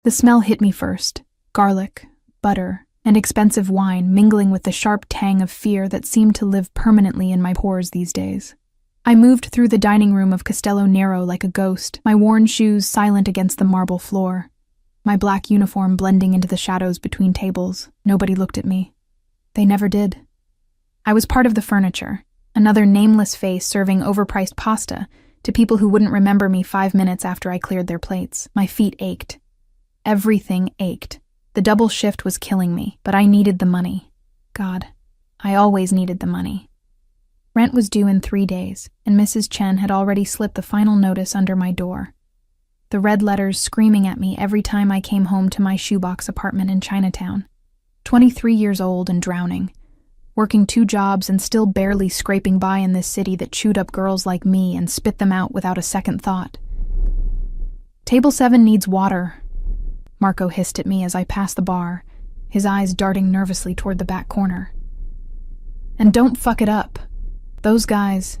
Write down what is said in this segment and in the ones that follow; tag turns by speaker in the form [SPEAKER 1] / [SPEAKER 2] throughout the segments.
[SPEAKER 1] The smell hit me first: garlic, butter, and expensive wine mingling with the sharp tang of fear that seemed to live permanently in my pores these days. I moved through the dining room of Castello Nero like a ghost, my worn shoes silent against the marble floor, my black uniform blending into the shadows between tables. Nobody looked at me. They never did. I was part of the furniture, another nameless face serving overpriced pasta to people who wouldn't remember me 5 minutes after I cleared their plates. My feet ached. Everything ached. The double shift was killing me, but I needed the money. God, I always needed the money. Rent was due in 3 days, and Mrs. Chen had already slipped the final notice under my door. The red letters screaming at me every time I came home to my shoebox apartment in Chinatown. 23 years old and drowning, working 2 jobs and still barely scraping by in this city that chewed up girls like me and spit them out without a second thought. "Table 7 needs water," Marco hissed at me as I passed the bar, his eyes darting nervously toward the back corner. "And don't fuck it up. Those guys,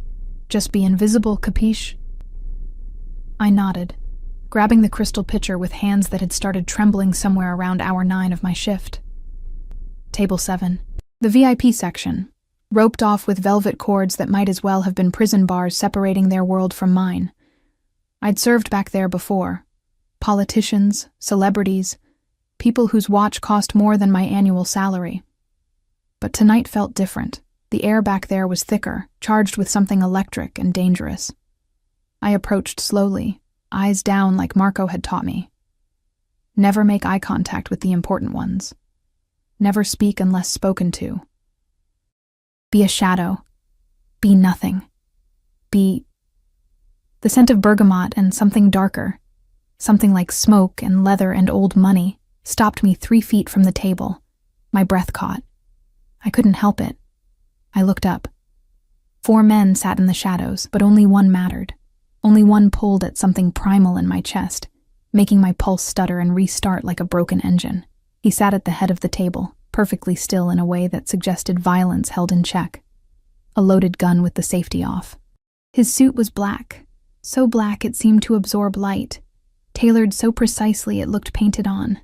[SPEAKER 1] just be invisible, capiche?" I nodded, grabbing the crystal pitcher with hands that had started trembling somewhere around hour 9 of my shift. Table 7. The VIP section, roped off with velvet cords that might as well have been prison bars separating their world from mine. I'd served back there before. Politicians, celebrities, people whose watch cost more than my annual salary. But tonight felt different. The air back there was thicker, charged with something electric and dangerous. I approached slowly, eyes down like Marco had taught me. Never make eye contact with the important ones. Never speak unless spoken to. Be a shadow. Be nothing. Be... The scent of bergamot and something darker, something like smoke and leather and old money, stopped me 3 feet from the table. My breath caught. I couldn't help it. I looked up. 4 men sat in the shadows, but only one mattered. Only one pulled at something primal in my chest, making my pulse stutter and restart like a broken engine. He sat at the head of the table, perfectly still in a way that suggested violence held in check. A loaded gun with the safety off. His suit was black, so black it seemed to absorb light, tailored so precisely it looked painted on.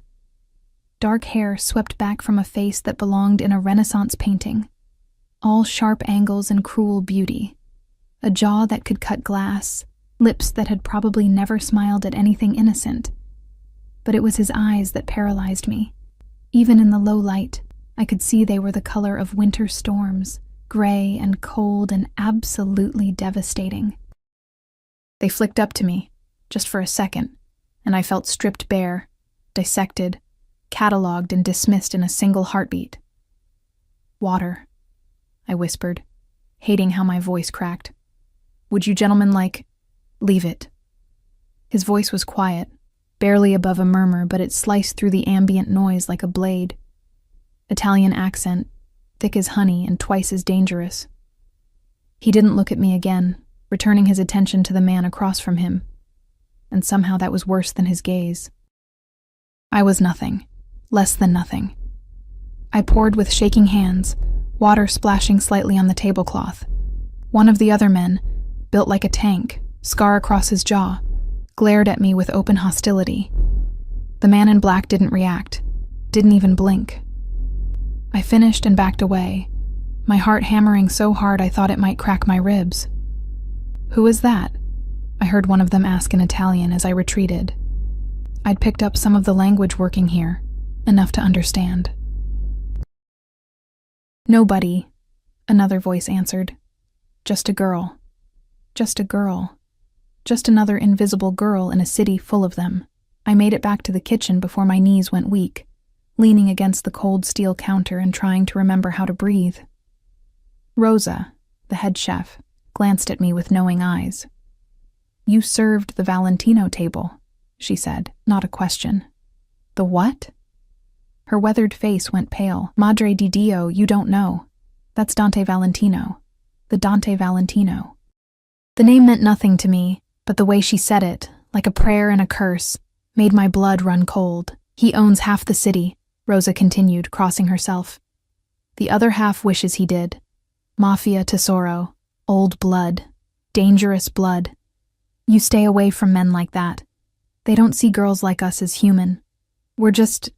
[SPEAKER 1] Dark hair swept back from a face that belonged in a Renaissance painting. All sharp angles and cruel beauty. A jaw that could cut glass, lips that had probably never smiled at anything innocent. But it was his eyes that paralyzed me. Even in the low light, I could see they were the color of winter storms, gray and cold and absolutely devastating. They flicked up to me, just for a second, and I felt stripped bare, dissected, catalogued and dismissed in a single heartbeat. "Water," I whispered, hating how my voice cracked. "Would you gentlemen leave it?" His voice was quiet, barely above a murmur, but it sliced through the ambient noise like a blade. Italian accent, thick as honey and twice as dangerous. He didn't look at me again, returning his attention to the man across from him, and somehow that was worse than his gaze. I was nothing, less than nothing. I poured with shaking hands, water splashing slightly on the tablecloth. One of the other men, built like a tank, scar across his jaw, glared at me with open hostility. The man in black didn't react, didn't even blink. I finished and backed away, my heart hammering so hard I thought it might crack my ribs. "Who is that?" I heard one of them ask in Italian as I retreated. I'd picked up some of the language working here, enough to understand. "Nobody," another voice answered. "Just a girl. Just a girl. Just another invisible girl in a city full of them." I made it back to the kitchen before my knees went weak, leaning against the cold steel counter and trying to remember how to breathe. Rosa, the head chef, glanced at me with knowing eyes. "You served the Valentino table," she said, not a question. "The what?" Her weathered face went pale. "Madre di Dio, you don't know. That's Dante Valentino. The Dante Valentino." The name meant nothing to me, but the way she said it, like a prayer and a curse, made my blood run cold. "He owns half the city," Rosa continued, crossing herself. "The other half wishes he did. Mafia tesoro, old blood, dangerous blood. You stay away from men like that. They don't see girls like us as human. We're just,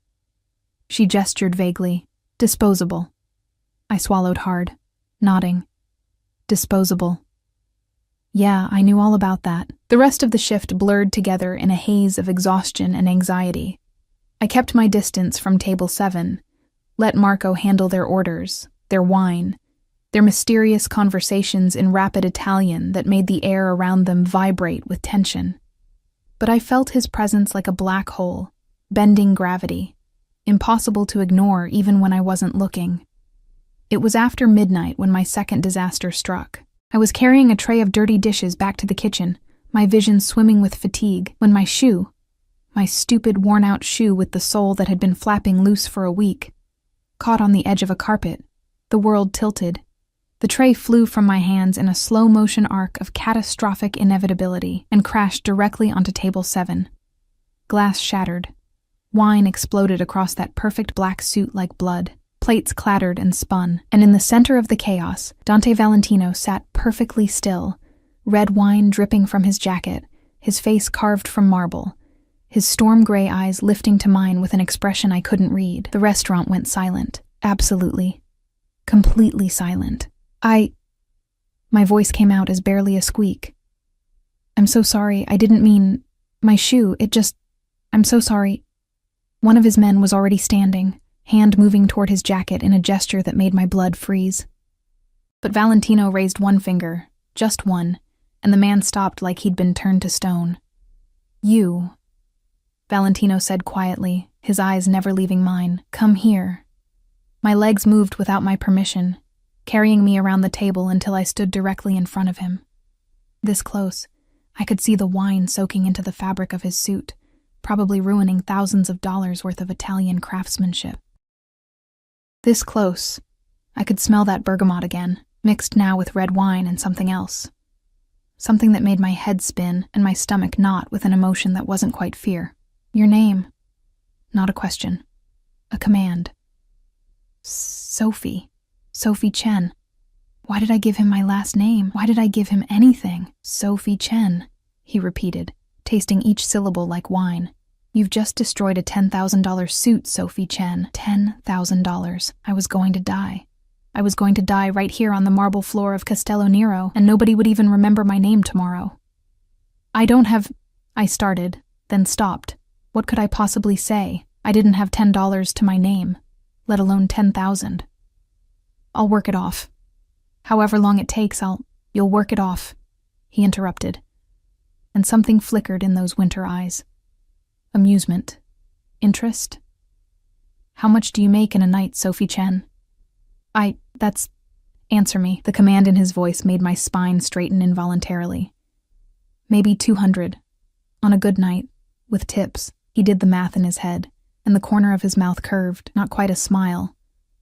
[SPEAKER 1] she gestured vaguely, disposable. I swallowed hard, nodding. Disposable. Yeah, I knew all about that. The rest of the shift blurred together in a haze of exhaustion and anxiety. I kept my distance from table 7, let Marco handle their orders, their wine, their mysterious conversations in rapid Italian that made the air around them vibrate with tension. But I felt his presence like a black hole, bending gravity, impossible to ignore even when I wasn't looking. It was after midnight when my second disaster struck. I was carrying a tray of dirty dishes back to the kitchen, my vision swimming with fatigue, when my shoe, my stupid worn-out shoe with the sole that had been flapping loose for a week, caught on the edge of a carpet. The world tilted. The tray flew from my hands in a slow-motion arc of catastrophic inevitability and crashed directly onto table 7. Glass shattered. Wine exploded across that perfect black suit like blood. Plates clattered and spun, and in the center of the chaos, Dante Valentino sat perfectly still, red wine dripping from his jacket, his face carved from marble, his storm-gray eyes lifting to mine with an expression I couldn't read. The restaurant went silent. Absolutely. Completely silent. My voice came out as barely a squeak. I'm so sorry, I didn't mean... My shoe, I'm so sorry. One of his men was already standing, hand moving toward his jacket in a gesture that made my blood freeze. But Valentino raised one finger, just one, and the man stopped like he'd been turned to stone. You, Valentino said quietly, his eyes never leaving mine. Come here. My legs moved without my permission, carrying me around the table until I stood directly in front of him. This close, I could see the wine soaking into the fabric of his suit, probably ruining thousands of dollars worth of Italian craftsmanship. This close, I could smell that bergamot again, mixed now with red wine and something else. Something that made my head spin and my stomach knot with an emotion that wasn't quite fear. Your name. Not a question. A command. Sophie. Sophie Chen. Why did I give him my last name? Why did I give him anything? Sophie Chen, he repeated, tasting each syllable like wine. You've just destroyed a $10,000 suit, Sophie Chen. $10,000. I was going to die. I was going to die right here on the marble floor of Castello Nero, and nobody would even remember my name tomorrow. I started, then stopped. What could I possibly say? I didn't have $10 to my name, let alone 10,000. I'll work it off. However long it takes, you'll work it off, he interrupted. And something flickered in those winter eyes. Amusement. Interest. How much do you make in a night, Sophie Chen? Answer me. The command in his voice made my spine straighten involuntarily. Maybe 200. On a good night, with tips. He did the math in his head, and the corner of his mouth curved, not quite a smile,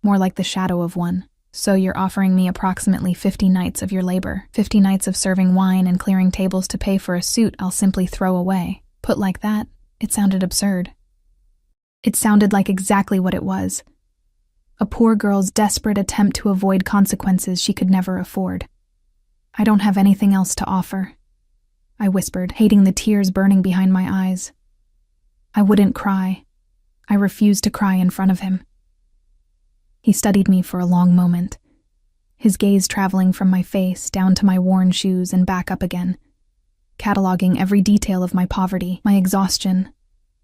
[SPEAKER 1] more like the shadow of one. So you're offering me approximately 50 nights of your labor, 50 nights of serving wine and clearing tables to pay for a suit I'll simply throw away. Put like that, it sounded absurd. It sounded like exactly what it was. A poor girl's desperate attempt to avoid consequences she could never afford. I don't have anything else to offer, I whispered, hating the tears burning behind my eyes. I wouldn't cry. I refused to cry in front of him. He studied me for a long moment, his gaze traveling from my face down to my worn shoes and back up again, cataloging every detail of my poverty, my exhaustion,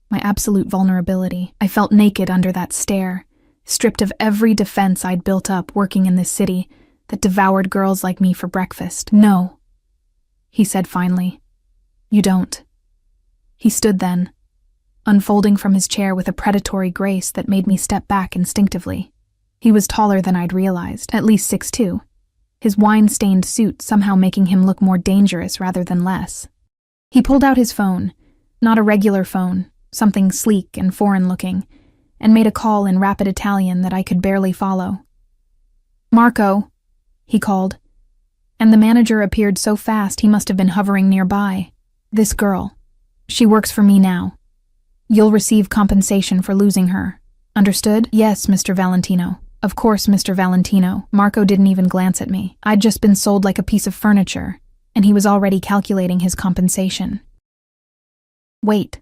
[SPEAKER 1] my absolute vulnerability. I felt naked under that stare, stripped of every defense I'd built up working in this city that devoured girls like me for breakfast. No, he said finally. You don't. He stood then, unfolding from his chair with a predatory grace that made me step back instinctively. He was taller than I'd realized, at least 6'2", his wine-stained suit somehow making him look more dangerous rather than less. He pulled out his phone, not a regular phone, something sleek and foreign-looking, and made a call in rapid Italian that I could barely follow. Marco, he called, and the manager appeared so fast he must have been hovering nearby. This girl. She works for me now. You'll receive compensation for losing her. Understood? Yes, Mr. Valentino. Of course, Mr. Valentino. Marco didn't even glance at me. I'd just been sold like a piece of furniture, and he was already calculating his compensation. Wait,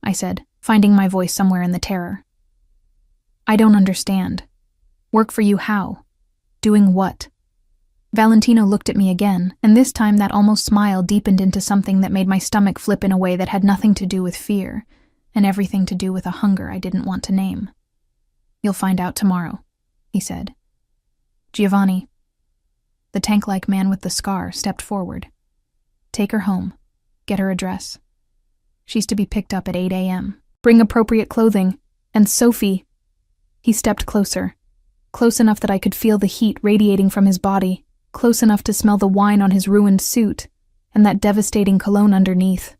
[SPEAKER 1] I said, finding my voice somewhere in the terror. I don't understand. Work for you how? Doing what? Valentino looked at me again, and this time that almost smile deepened into something that made my stomach flip in a way that had nothing to do with fear, and everything to do with a hunger I didn't want to name. You'll find out tomorrow, he said. Giovanni. The tank-like man with the scar stepped forward. Take her home. Get her address. She's to be picked up at 8 a.m. Bring appropriate clothing. And Sophie. He stepped closer, close enough that I could feel the heat radiating from his body, close enough to smell the wine on his ruined suit, and that devastating cologne underneath.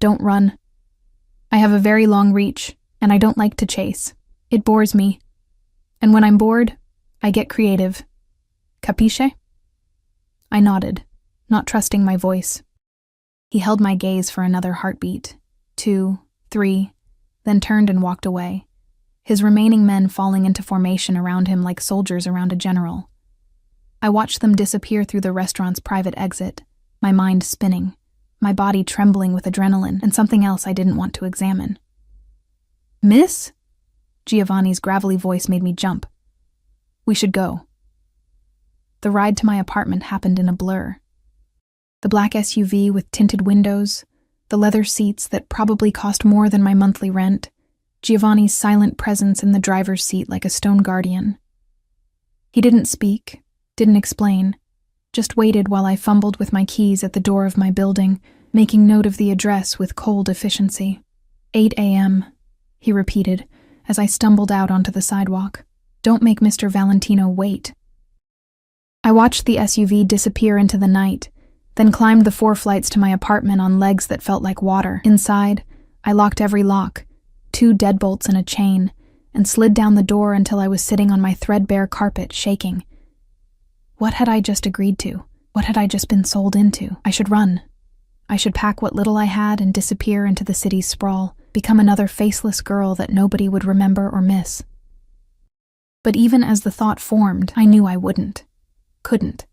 [SPEAKER 1] Don't run. I have a very long reach, and I don't like to chase. It bores me. And when I'm bored, I get creative. Capisce? I nodded, not trusting my voice. He held my gaze for another heartbeat, 2, 3, then turned and walked away, his remaining men falling into formation around him like soldiers around a general. I watched them disappear through the restaurant's private exit, my mind spinning, my body trembling with adrenaline and something else I didn't want to examine. Miss? Giovanni's gravelly voice made me jump. We should go. The ride to my apartment happened in a blur. The black SUV with tinted windows, the leather seats that probably cost more than my monthly rent, Giovanni's silent presence in the driver's seat like a stone guardian. He didn't speak, didn't explain, just waited while I fumbled with my keys at the door of my building, making note of the address with cold efficiency. 8 a.m., he repeated as I stumbled out onto the sidewalk. Don't make Mr. Valentino wait. I watched the SUV disappear into the night, then climbed the 4 flights to my apartment on legs that felt like water. Inside, I locked every lock, 2 deadbolts and a chain, and slid down the door until I was sitting on my threadbare carpet, shaking. What had I just agreed to? What had I just been sold into? I should run. I should pack what little I had and disappear into the city's sprawl, become another faceless girl that nobody would remember or miss. But even as the thought formed, I knew I wouldn't. Couldn't.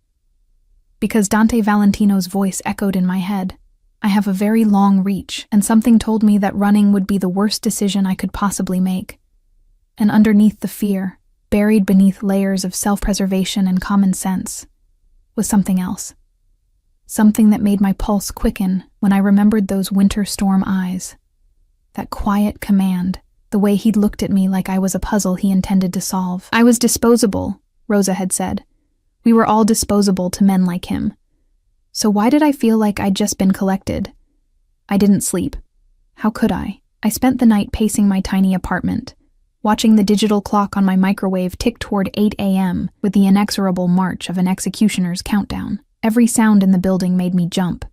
[SPEAKER 1] Because Dante Valentino's voice echoed in my head. I have a very long reach, and something told me that running would be the worst decision I could possibly make. And underneath the fear, buried beneath layers of self-preservation and common sense, was something else. Something that made my pulse quicken when I remembered those winter storm eyes. That quiet command, the way he'd looked at me like I was a puzzle he intended to solve. I was disposable, Rosa had said. We were all disposable to men like him. So why did I feel like I'd just been collected? I didn't sleep. How could I? I spent the night pacing my tiny apartment, watching the digital clock on my microwave tick toward 8 a.m. with the inexorable march of an executioner's countdown. Every sound in the building made me jump.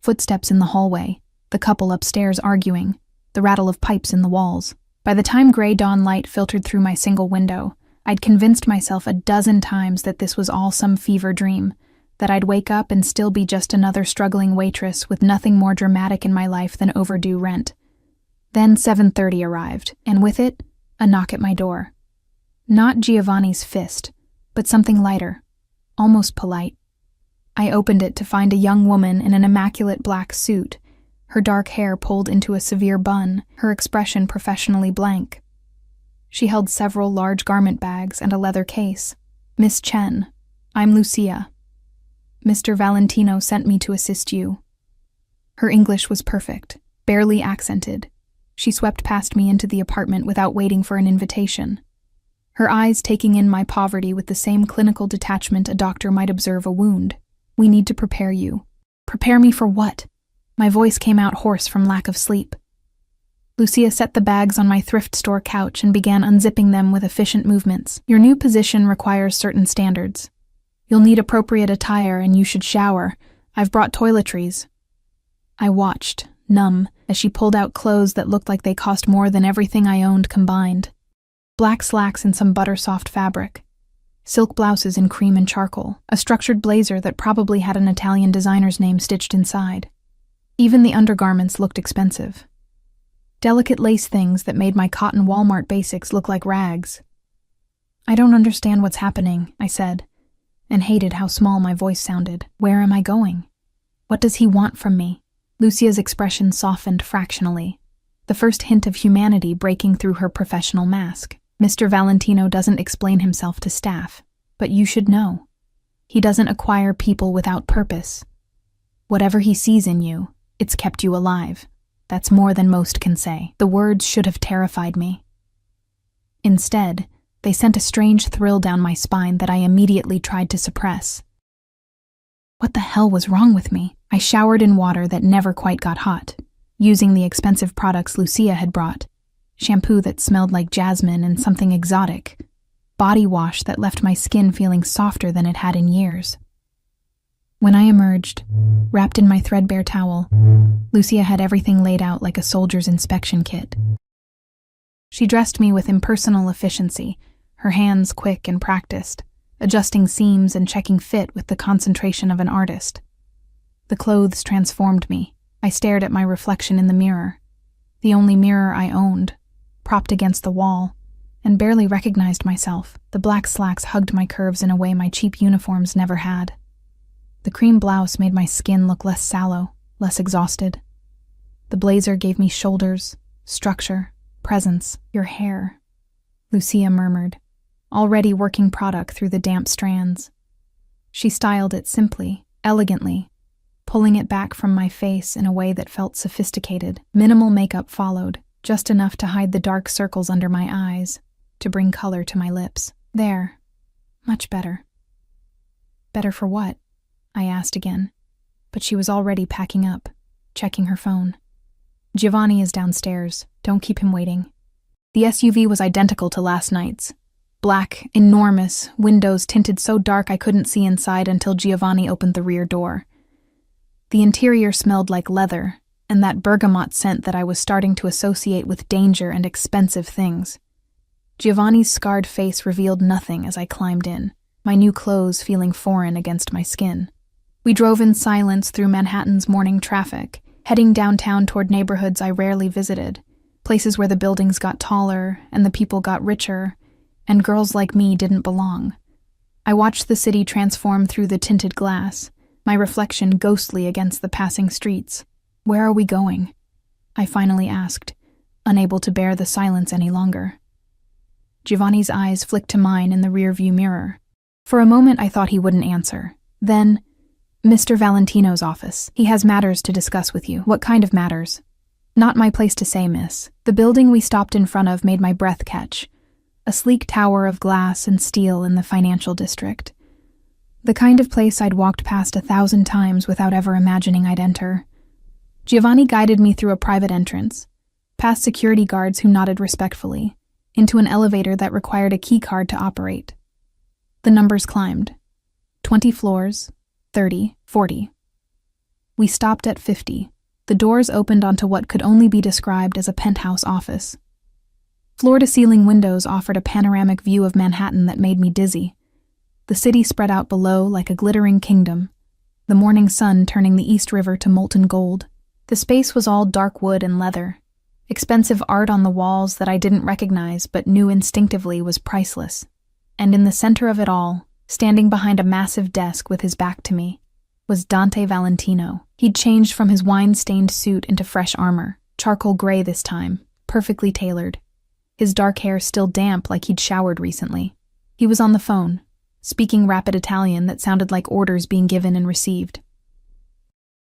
[SPEAKER 1] Footsteps in the hallway, the couple upstairs arguing, the rattle of pipes in the walls. By the time gray dawn light filtered through my single window, I'd convinced myself a dozen times that this was all some fever dream, that I'd wake up and still be just another struggling waitress with nothing more dramatic in my life than overdue rent. Then 7:30 arrived, and with it, a knock at my door. Not Giovanni's fist, but something lighter, almost polite. I opened it to find a young woman in an immaculate black suit, her dark hair pulled into a severe bun, her expression professionally blank. She held several large garment bags and a leather case. Miss Chen, I'm Lucia. Mr. Valentino sent me to assist you. Her English was perfect, barely accented. She swept past me into the apartment without waiting for an invitation. Her eyes taking in my poverty with the same clinical detachment a doctor might observe a wound. We need to prepare you. Prepare me for what? My voice came out hoarse from lack of sleep. Lucia set the bags on my thrift store couch and began unzipping them with efficient movements. Your new position requires certain standards. You'll need appropriate attire and you should shower. I've brought toiletries. I watched, numb, as she pulled out clothes that looked like they cost more than everything I owned combined. Black slacks and some butter-soft fabric. Silk blouses in cream and charcoal. A structured blazer that probably had an Italian designer's name stitched inside. Even the undergarments looked expensive. Delicate lace things that made my cotton Walmart basics look like rags. I don't understand what's happening, I said, and hated how small my voice sounded. Where am I going? What does he want from me? Lucia's expression softened fractionally. the first hint of humanity breaking through her professional mask. Mr. Valentino doesn't explain himself to staff, but you should know. He doesn't acquire people without purpose. Whatever he sees in you, it's kept you alive. That's more than most can say. The words should have terrified me. Instead, they sent a strange thrill down my spine that I immediately tried to suppress. What the hell was wrong with me? I showered in water that never quite got hot, using the expensive products Lucia had brought. Shampoo that smelled like jasmine and something exotic. Body wash that left my skin feeling softer than it had in years. When I emerged, wrapped in my threadbare towel, Lucia had everything laid out like a soldier's inspection kit. She dressed me with impersonal efficiency, her hands quick and practiced, adjusting seams and checking fit with the concentration of an artist. The clothes transformed me. I stared at my reflection in the mirror, the only mirror I owned, propped against the wall, and barely recognized myself. The black slacks hugged my curves in a way my cheap uniforms never had. The cream blouse made my skin look less sallow, less exhausted. The blazer gave me shoulders, structure, presence. Your hair, Lucia murmured, already working product through the damp strands. She styled it simply, elegantly, pulling it back from my face in a way that felt sophisticated. Minimal makeup followed, just enough to hide the dark circles under my eyes, to bring color to my lips. There. Much better. Better for what? I asked again, but she was already packing up, checking her phone. Giovanni is downstairs. Don't keep him waiting. The SUV was identical to last night's. Black, enormous, windows tinted so dark I couldn't see inside until Giovanni opened the rear door. The interior smelled like leather, and that bergamot scent that I was starting to associate with danger and expensive things. Giovanni's scarred face revealed nothing as I climbed in, my new clothes feeling foreign against my skin. We drove in silence through Manhattan's morning traffic, heading downtown toward neighborhoods I rarely visited, places where the buildings got taller and the people got richer, and girls like me didn't belong. I watched the city transform through the tinted glass, my reflection ghostly against the passing streets. Where are we going? I finally asked, unable to bear the silence any longer. Giovanni's eyes flicked to mine in the rearview mirror. For a moment I thought he wouldn't answer. Then, Mr. Valentino's office. He has matters to discuss with you. What kind of matters? Not my place to say, miss. The building we stopped in front of made my breath catch. A sleek tower of glass and steel in the financial district. The kind of place I'd walked past 1,000 times without ever imagining I'd enter. Giovanni guided me through a private entrance, past security guards who nodded respectfully, into an elevator that required a key card to operate. The numbers climbed. 20 floors, 30, 40. We stopped at 50. The doors opened onto what could only be described as a penthouse office. Floor-to-ceiling windows offered a panoramic view of Manhattan that made me dizzy. The city spread out below like a glittering kingdom, the morning sun turning the East River to molten gold. The space was all dark wood and leather, expensive art on the walls that I didn't recognize but knew instinctively was priceless. And in the center of it all, standing behind a massive desk with his back to me, was Dante Valentino. He'd changed from his wine-stained suit into fresh armor, charcoal gray this time, perfectly tailored. His dark hair still damp like he'd showered recently. He was on the phone, speaking rapid Italian that sounded like orders being given and received.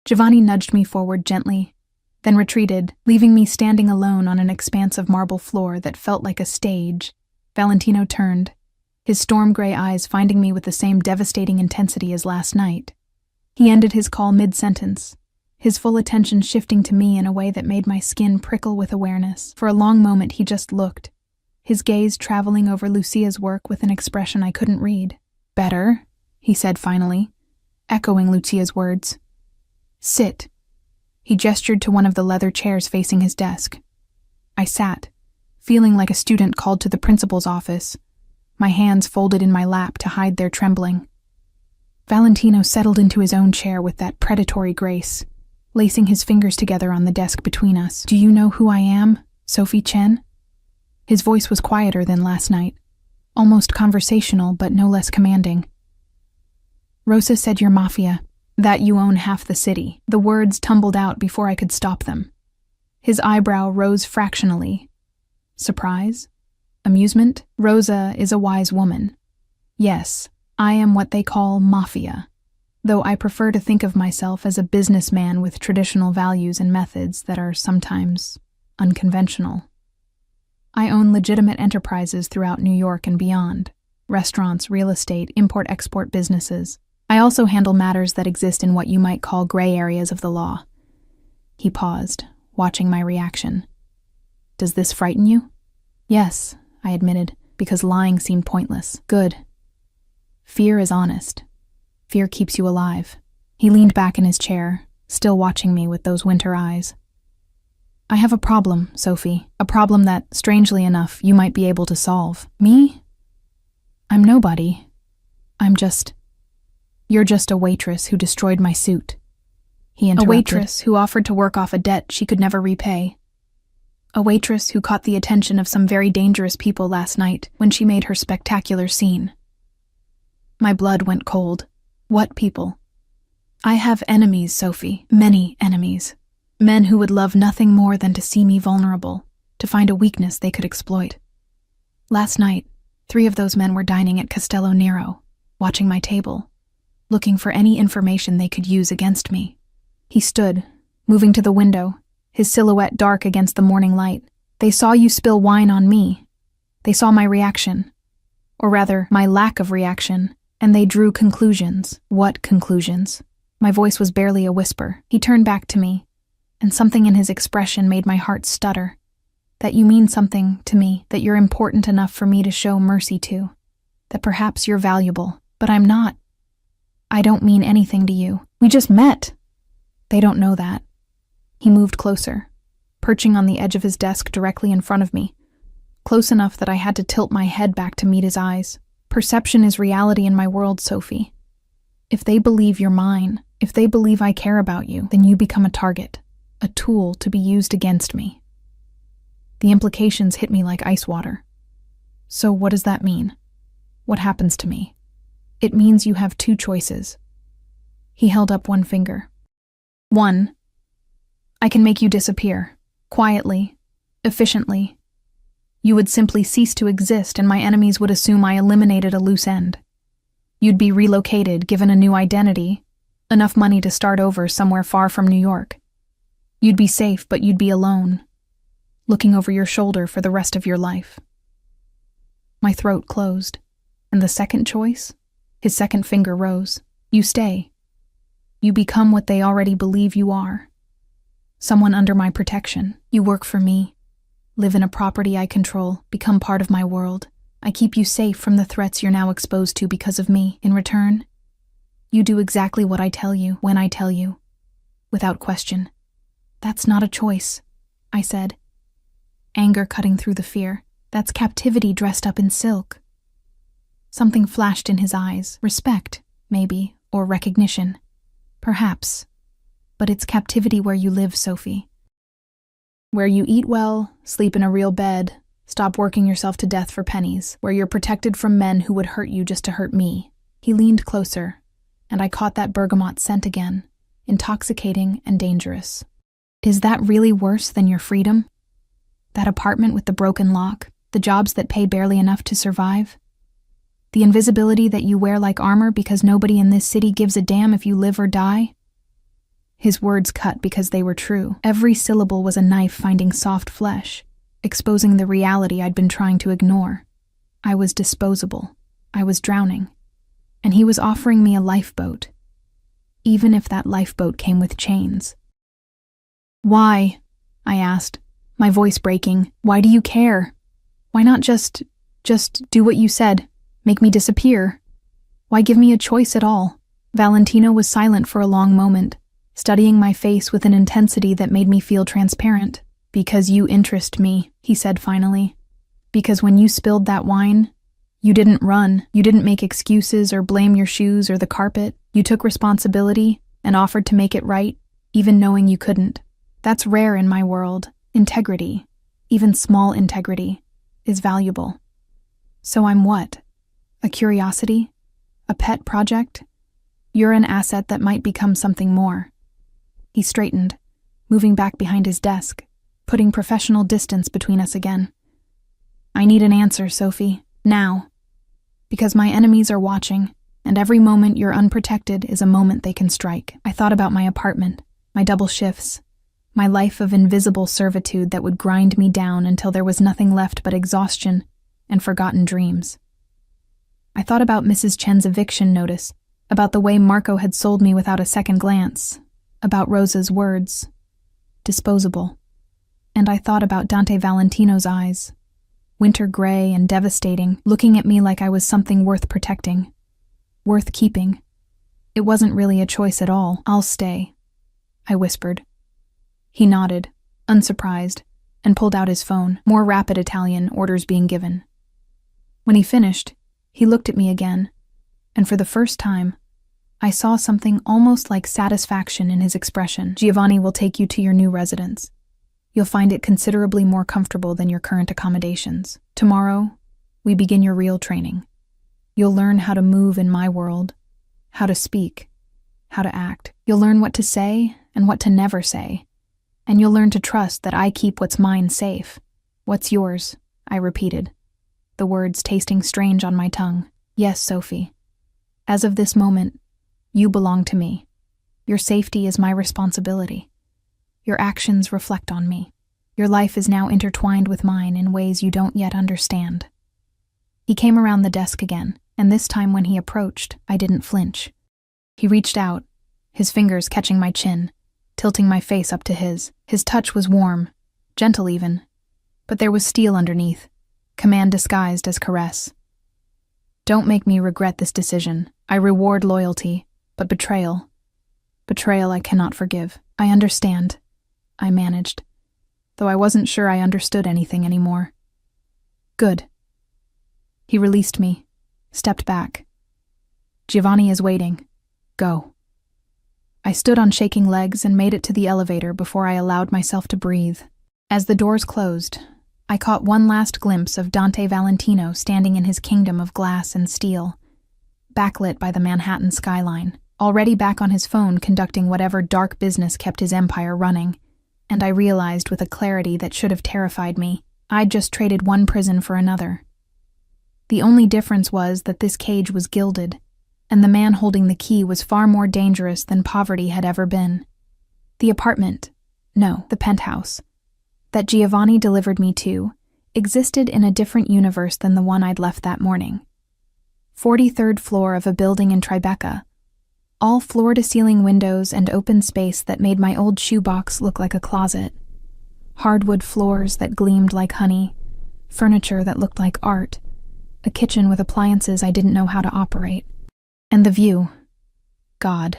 [SPEAKER 1] Giovanni nudged me forward gently, then retreated, leaving me standing alone on an expanse of marble floor that felt like a stage. Valentino turned, his storm-gray eyes finding me with the same devastating intensity as last night. He ended his call mid-sentence, his full attention shifting to me in a way that made my skin prickle with awareness. For a long moment he just looked, his gaze traveling over Lucia's work with an expression I couldn't read. "Better," he said finally, echoing Lucia's words. "Sit." He gestured to one of the leather chairs facing his desk. I sat, feeling like a student called to the principal's office, my hands folded in my lap to hide their trembling. Valentino settled into his own chair with that predatory grace, lacing his fingers together on the desk between us. "Do you know who I am, Sophie Chen?" His voice was quieter than last night, almost conversational but no less commanding. "Rosa said you're Mafia, that you own half the city." The words tumbled out before I could stop them. His eyebrow rose fractionally. Surprise? Amusement? Rosa is a wise woman. Yes, I am what they call Mafia, though I prefer to think of myself as a businessman with traditional values and methods that are sometimes unconventional. I own legitimate enterprises throughout New York and beyond: restaurants, real estate, import-export businesses. I also handle matters that exist in what you might call gray areas of the law. He paused, watching my reaction. Does this frighten you? Yes, I admitted, because lying seemed pointless. Good. Fear is honest. Fear keeps you alive. He leaned back in his chair, still watching me with those winter eyes. I have a problem, Sophie, a problem that, strangely enough, you might be able to solve. Me? I'm nobody. You're just a waitress who destroyed my suit. He interrupted. A waitress who offered to work off a debt she could never repay. A waitress who caught the attention of some very dangerous people last night when she made her spectacular scene. My blood went cold. What people? I have enemies, Sophie, many enemies. Men who would love nothing more than to see me vulnerable, to find a weakness they could exploit. Last night, 3 of those men were dining at Castello Nero, watching my table, looking for any information they could use against me. He stood, moving to the window, his silhouette dark against the morning light. They saw you spill wine on me. They saw my reaction, or rather, my lack of reaction, and they drew conclusions. What conclusions? My voice was barely a whisper. He turned back to me, and something in his expression made my heart stutter. That you mean something to me, that you're important enough for me to show mercy to, that perhaps you're valuable, but I'm not. I don't mean anything to you. We just met. They don't know that. He moved closer, perching on the edge of his desk directly in front of me, close enough that I had to tilt my head back to meet his eyes. Perception is reality in my world, Sophie. If they believe you're mine, if they believe I care about you, then you become a target, a tool to be used against me. The implications hit me like ice water. So what does that mean? What happens to me? It means you have 2 choices. He held up one finger. 1, I can make you disappear, quietly, efficiently. You would simply cease to exist and my enemies would assume I eliminated a loose end. You'd be relocated, given a new identity, enough money to start over somewhere far from New York. You'd be safe, but you'd be alone, looking over your shoulder for the rest of your life. My throat closed. And the second choice? His second finger rose. You stay. You become what they already believe you are. Someone under my protection. You work for me. Live in a property I control. Become part of my world. I keep you safe from the threats you're now exposed to because of me. In return, you do exactly what I tell you, when I tell you. Without question. That's not a choice, I said. Anger cutting through the fear. That's captivity dressed up in silk. Something flashed in his eyes. Respect, maybe, or recognition. Perhaps. But it's captivity where you live, Sophie. Where you eat well, sleep in a real bed, stop working yourself to death for pennies, where you're protected from men who would hurt you just to hurt me. He leaned closer, and I caught that bergamot scent again, intoxicating and dangerous. Is that really worse than your freedom? That apartment with the broken lock, the jobs that pay barely enough to survive? The invisibility that you wear like armor because nobody in this city gives a damn if you live or die? His words cut because they were true. Every syllable was a knife finding soft flesh, exposing the reality I'd been trying to ignore. I was disposable. I was drowning. And he was offering me a lifeboat, even if that lifeboat came with chains. Why? I asked, my voice breaking. Why do you care? Why not just do what you said? Make me disappear? Why give me a choice at all? Valentino was silent for a long moment, studying my face with an intensity that made me feel transparent. Because you interest me, he said finally. Because when you spilled that wine, you didn't run, you didn't make excuses or blame your shoes or the carpet. You took responsibility and offered to make it right, even knowing you couldn't. That's rare in my world. Integrity, even small integrity, is valuable. So I'm what? A curiosity? A pet project? You're an asset that might become something more. He straightened, moving back behind his desk, putting professional distance between us again. I need an answer, Sophie, now. Because my enemies are watching, and every moment you're unprotected is a moment they can strike. I thought about my apartment, my double shifts, my life of invisible servitude that would grind me down until there was nothing left but exhaustion and forgotten dreams. I thought about Mrs. Chen's eviction notice, about the way Marco had sold me without a second glance, about Rosa's words, disposable. And I thought about Dante Valentino's eyes, winter gray and devastating, looking at me like I was something worth protecting, worth keeping. It wasn't really a choice at all. I'll stay, I whispered. He nodded, unsurprised, and pulled out his phone, more rapid Italian orders being given. When he finished, he looked at me again, and for the first time, I saw something almost like satisfaction in his expression. Giovanni will take you to your new residence. You'll find it considerably more comfortable than your current accommodations. Tomorrow, we begin your real training. You'll learn how to move in my world, how to speak, how to act. You'll learn what to say and what to never say, and you'll learn to trust that I keep what's mine safe. What's yours? I repeated, the words tasting strange on my tongue. Yes, Sophie. As of this moment, you belong to me. Your safety is my responsibility. Your actions reflect on me. Your life is now intertwined with mine in ways you don't yet understand. He came around the desk again, and this time when he approached, I didn't flinch. He reached out, his fingers catching my chin, tilting my face up to his. His touch was warm, gentle even, but there was steel underneath, command disguised as caress. Don't make me regret this decision. I reward loyalty, but betrayal I cannot forgive. I understand, I managed, though I wasn't sure I understood anything anymore. Good. He released me, stepped back. Giovanni is waiting. Go. I stood on shaking legs and made it to the elevator before I allowed myself to breathe. As the doors closed, I caught one last glimpse of Dante Valentino standing in his kingdom of glass and steel, backlit by the Manhattan skyline, already back on his phone conducting whatever dark business kept his empire running, and I realized with a clarity that should have terrified me, I'd just traded one prison for another. The only difference was that this cage was gilded, and the man holding the key was far more dangerous than poverty had ever been. The apartment, no, the penthouse, that Giovanni delivered me to, existed in a different universe than the one I'd left that morning. 43rd floor of a building in Tribeca, all floor-to-ceiling windows and open space that made my old shoebox look like a closet. Hardwood floors that gleamed like honey, furniture that looked like art, a kitchen with appliances I didn't know how to operate. And the view. God.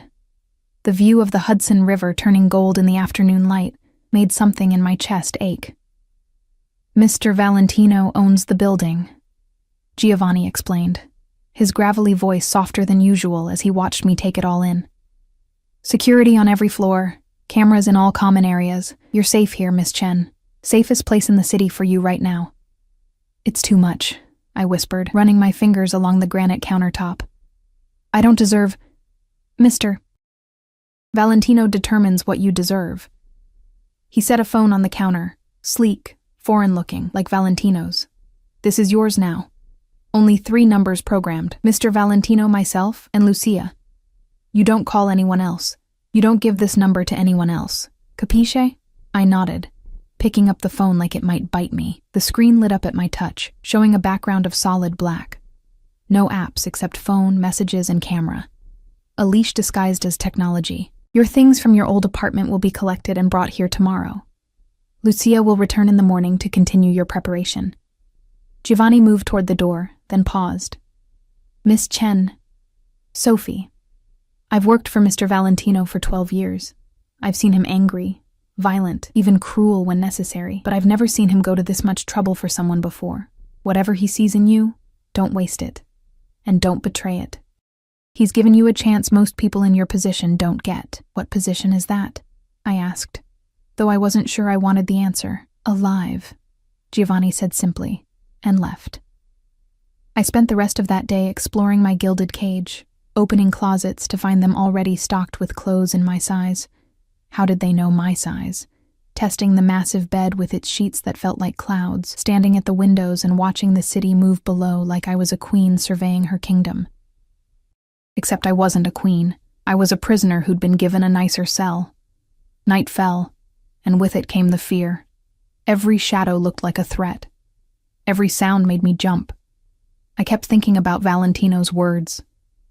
[SPEAKER 1] The view of the Hudson River turning gold in the afternoon light made something in my chest ache. Mr. Valentino owns the building, Giovanni explained, his gravelly voice softer than usual as he watched me take it all in. Security on every floor, cameras in all common areas. You're safe here, Miss Chen. Safest place in the city for you right now. It's too much, I whispered, running my fingers along the granite countertop. I don't deserve... Mr. Valentino determines what you deserve. He set a phone on the counter, sleek, foreign-looking, like Valentino's. This is yours now. Only 3 numbers programmed. Mr. Valentino, myself, and Lucia. You don't call anyone else. You don't give this number to anyone else. Capisce? I nodded, picking up the phone like it might bite me. The screen lit up at my touch, showing a background of solid black. No apps except phone, messages, and camera. A leash disguised as technology. Your things from your old apartment will be collected and brought here tomorrow. Lucia will return in the morning to continue your preparation. Giovanni moved toward the door, then paused. Miss Chen. Sophie. I've worked for Mr. Valentino for 12 years. I've seen him angry, violent, even cruel when necessary, but I've never seen him go to this much trouble for someone before. Whatever he sees in you, don't waste it. And don't betray it. He's given you a chance most people in your position don't get. What position is that? I asked, though I wasn't sure I wanted the answer. Alive, Giovanni said simply, and left. I spent the rest of that day exploring my gilded cage, opening closets to find them already stocked with clothes in my size. How did they know my size? testing the massive bed with its sheets that felt like clouds, standing at the windows and watching the city move below like I was a queen surveying her kingdom. Except I wasn't a queen. I was a prisoner who'd been given a nicer cell. Night fell, and with it came the fear. Every shadow looked like a threat. Every sound made me jump. I kept thinking about Valentino's words.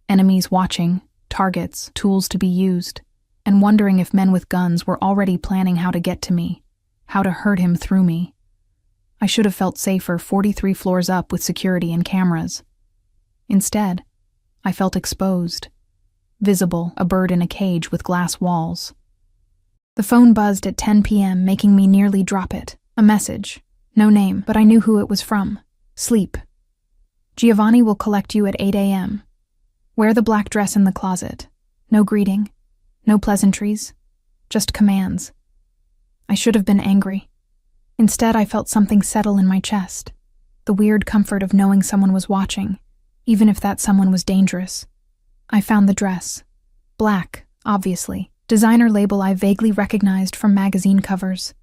[SPEAKER 1] Enemies watching, targets, tools to be used, and wondering if men with guns were already planning how to get to me, how to hurt him through me. I should have felt safer 43 floors up with security and cameras. Instead, I felt exposed, visible, a bird in a cage with glass walls. The phone buzzed at 10 p.m., making me nearly drop it. A message. No name, but I knew who it was from. Sleep. Giovanni will collect you at 8 a.m. Wear the black dress in the closet. No greeting. No pleasantries. Just commands. I should have been angry. Instead, I felt something settle in my chest. The weird comfort of knowing someone was watching, even if that someone was dangerous. I found the dress. Black, obviously. Designer label I vaguely recognized from magazine covers.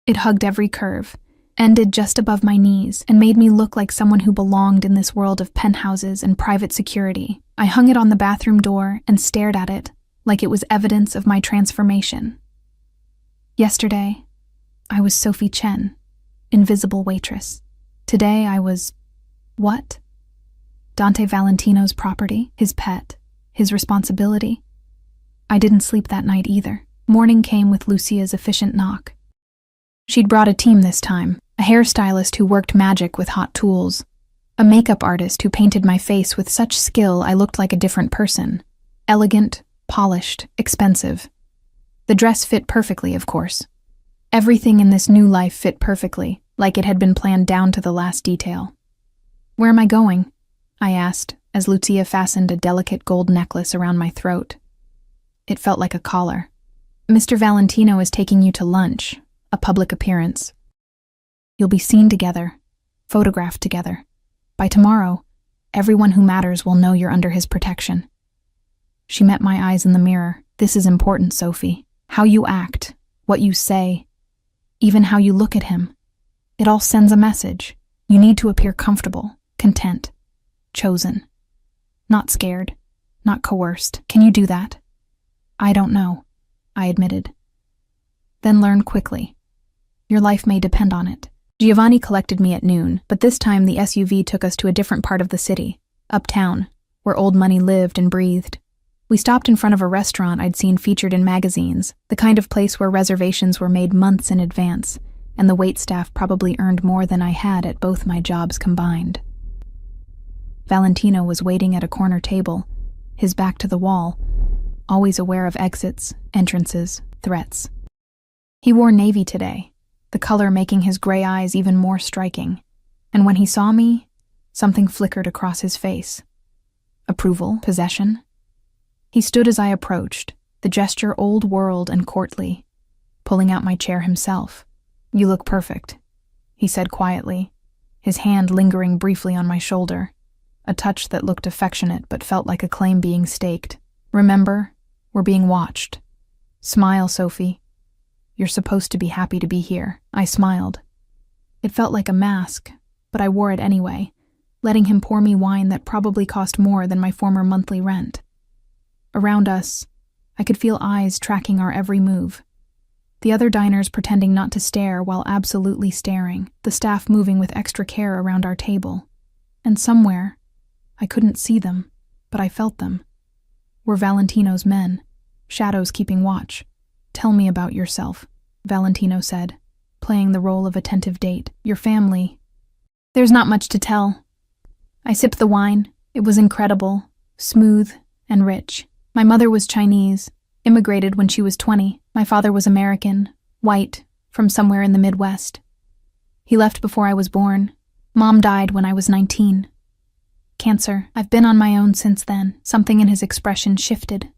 [SPEAKER 1] It hugged every curve, ended just above my knees, and made me look like someone who belonged in this world of penthouses and private security. I hung it on the bathroom door and stared at it, like it was evidence of my transformation. Yesterday, I was Sophie Chen, invisible waitress. Today I was... what? Dante Valentino's property, his pet, his responsibility. I didn't sleep that night either. Morning came with Lucia's efficient knock. She'd brought a team this time, a hairstylist who worked magic with hot tools, a makeup artist who painted my face with such skill I looked like a different person. Elegant, polished, expensive. The dress fit perfectly, of course. Everything in this new life fit perfectly, like it had been planned down to the last detail. "Where am I going?" I asked, as Lucia fastened a delicate gold necklace around my throat. It felt like a collar. "Mr. Valentino is taking you to lunch, a public appearance. You'll be seen together, photographed together. By tomorrow, everyone who matters will know you're under his protection." She met my eyes in the mirror. "This is important, Sophie. How you act, what you say, even how you look at him. It all sends a message. You need to appear comfortable, content, chosen. Not scared, not coerced. Can you do that?" "I don't know," I admitted. "Then learn quickly. Your life may depend on it." Giovanni collected me at noon, but this time the SUV took us to a different part of the city, uptown, where old money lived and breathed. We stopped in front of a restaurant I'd seen featured in magazines, the kind of place where reservations were made months in advance, and the waitstaff probably earned more than I had at both my jobs combined. Valentino was waiting at a corner table, his back to the wall, always aware of exits, entrances, threats. He wore navy today, the color making his gray eyes even more striking, and when he saw me, something flickered across his face. Approval, possession. He stood as I approached, the gesture old world and courtly, pulling out my chair himself. "You look perfect," he said quietly, his hand lingering briefly on my shoulder, a touch that looked affectionate but felt like a claim being staked. "Remember, we're being watched. Smile, Sophie. You're supposed to be happy to be here." I smiled. It felt like a mask, but I wore it anyway, letting him pour me wine that probably cost more than my former monthly rent. Around us, I could feel eyes tracking our every move. The other diners pretending not to stare while absolutely staring, the staff moving with extra care around our table. And somewhere, I couldn't see them, but I felt them, were Valentino's men, shadows keeping watch. "Tell me about yourself," Valentino said, playing the role of attentive date. "Your family." "There's not much to tell." I sipped the wine. It was incredible, smooth, and rich. My mother was Chinese, immigrated when she was 20. My father was American, white, from somewhere in the Midwest. He left before I was born. Mom died when I was 19. Cancer. I've been on my own since then. Something in his expression shifted.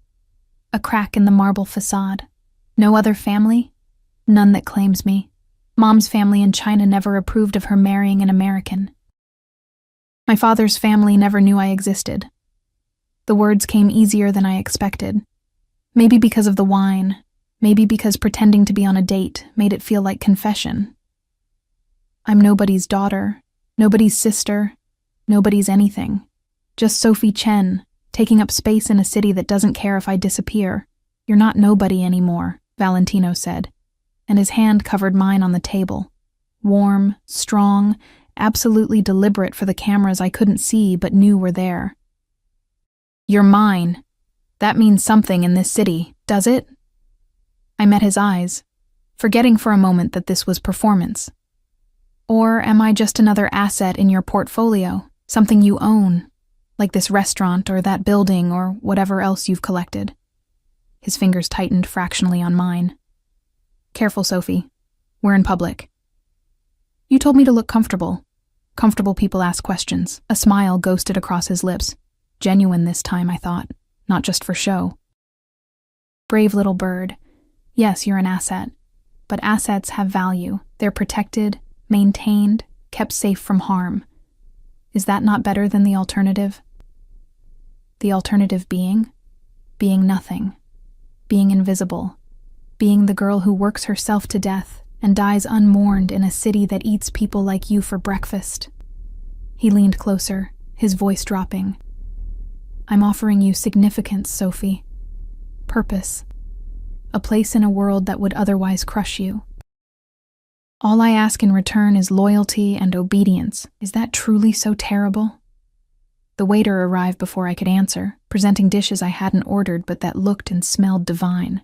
[SPEAKER 1] A crack in the marble facade. No other family? None that claims me. Mom's family in China never approved of her marrying an American. My father's family never knew I existed. The words came easier than I expected. Maybe because of the wine, Maybe because pretending to be on a date made it feel like confession. I'm nobody's daughter, nobody's sister, nobody's anything. Just Sophie Chen, taking up space in a city that doesn't care if I disappear. You're not nobody anymore, Valentino said, and his hand covered mine on the table. Warm, strong, absolutely deliberate for the cameras I couldn't see but knew were there. You're mine. That means something in this city, does it? I met his eyes, forgetting for a moment that this was performance. Or am I just another asset in your portfolio, something you own, like this restaurant or that building or whatever else you've collected? His fingers tightened fractionally on mine. Careful, Sophie. We're in public. You told me to look comfortable. Comfortable people ask questions. A smile ghosted across his lips. Genuine this time, I thought, not just for show. Brave little bird. Yes, you're an asset. But assets have value. They're protected, maintained, kept safe from harm. Is that not better than the alternative? The alternative being? Being nothing. Being invisible. Being the girl who works herself to death and dies unmourned in a city that eats people like you for breakfast. He leaned closer, his voice dropping. I'm offering you significance, Sophie. Purpose. A place in a world that would otherwise crush you. All I ask in return is loyalty and obedience. Is that truly so terrible? The waiter arrived before I could answer, presenting dishes I hadn't ordered but that looked and smelled divine.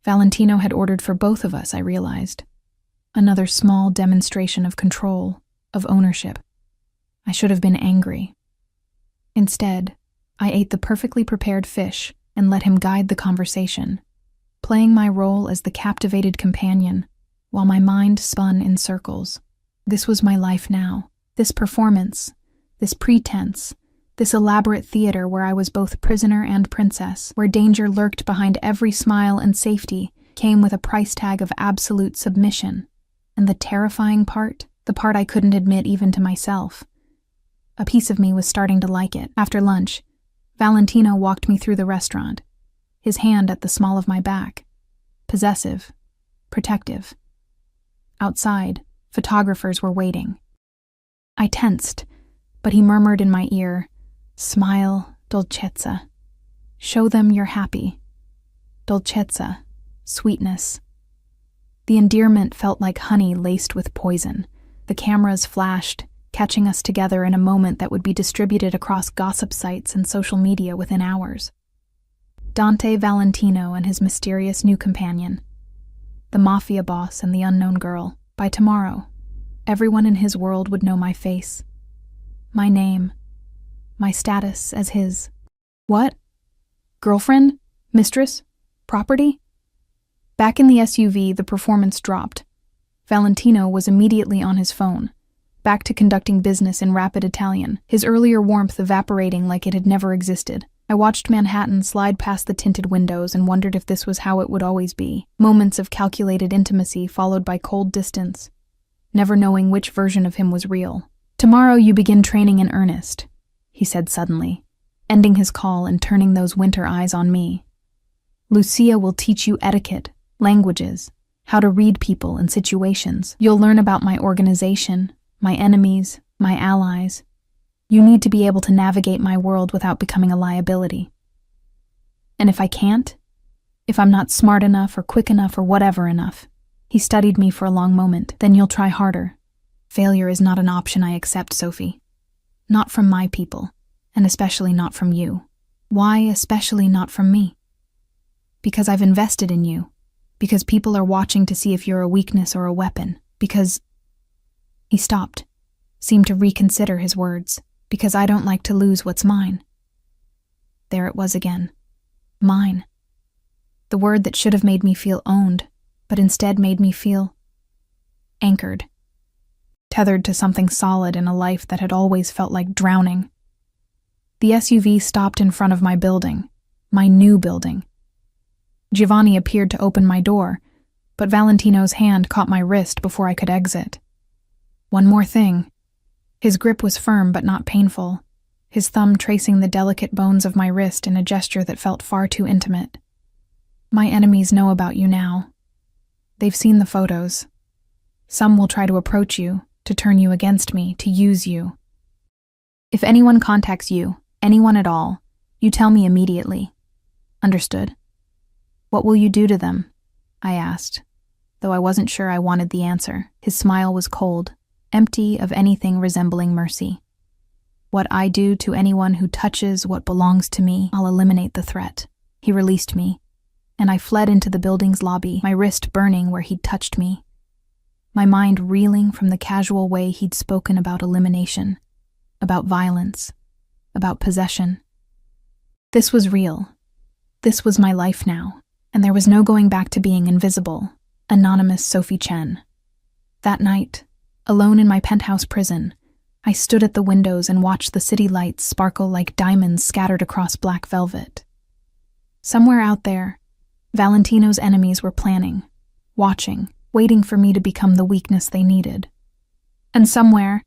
[SPEAKER 1] Valentino had ordered for both of us, I realized. Another small demonstration of control, of ownership. I should have been angry. Instead, I ate the perfectly prepared fish and let him guide the conversation, playing my role as the captivated companion, while my mind spun in circles. This was my life now, this performance, this pretense, this elaborate theater where I was both prisoner and princess, where danger lurked behind every smile and safety came with a price tag of absolute submission. And the terrifying part, the part I couldn't admit even to myself. A piece of me was starting to like it. After lunch, Valentino walked me through the restaurant, his hand at the small of my back. Possessive, protective. Outside, photographers were waiting. I tensed, but he murmured in my ear, "Smile, dolcezza. Show them you're happy." Dolcezza, sweetness. The endearment felt like honey laced with poison. The cameras flashed, catching us together in a moment that would be distributed across gossip sites and social media within hours. Dante Valentino and his mysterious new companion. The Mafia boss and the unknown girl. By tomorrow, everyone in his world would know my face. My name. My status as his. What? Girlfriend? Mistress? Property? Back in the SUV, the performance dropped. Valentino was immediately on his phone, back to conducting business in rapid Italian, his earlier warmth evaporating like it had never existed. I watched Manhattan slide past the tinted windows and wondered if this was how it would always be. Moments of calculated intimacy followed by cold distance, never knowing which version of him was real. Tomorrow you begin training in earnest, he said suddenly, ending his call and turning those winter eyes on me. Lucia will teach you etiquette, languages, how to read people and situations. You'll learn about my organization, my enemies, my allies. You need to be able to navigate my world without becoming a liability. And if I can't, if I'm not smart enough or quick enough or whatever enough, he studied me for a long moment, then you'll try harder. Failure is not an option I accept, Sophie. Not from my people, and especially not from you. Why especially not from me? Because I've invested in you. Because people are watching to see if you're a weakness or a weapon. Because... He stopped, seemed to reconsider his words. Because I don't like to lose what's mine. There it was again. Mine. The word that should have made me feel owned, but instead made me feel anchored. Tethered to something solid in a life that had always felt like drowning. The SUV stopped in front of my building, my new building. Giovanni appeared to open my door, but Valentino's hand caught my wrist before I could exit. One more thing. His grip was firm but not painful, his thumb tracing the delicate bones of my wrist in a gesture that felt far too intimate. My enemies know about you now. They've seen the photos. Some will try to approach you, to turn you against me, to use you. If anyone contacts you, anyone at all, you tell me immediately. Understood? What will you do to them? I asked, though I wasn't sure I wanted the answer. His smile was cold, empty of anything resembling mercy. What I do to anyone who touches what belongs to me, I'll eliminate the threat. He released me, and I fled into the building's lobby, my wrist burning where he'd touched me, my mind reeling from the casual way he'd spoken about elimination, about violence, about possession. This was real. This was my life now, and there was no going back to being invisible, anonymous Sophie Chen. That night, alone in my penthouse prison, I stood at the windows and watched the city lights sparkle like diamonds scattered across black velvet. Somewhere out there, Valentino's enemies were planning, watching, waiting for me to become the weakness they needed. And somewhere,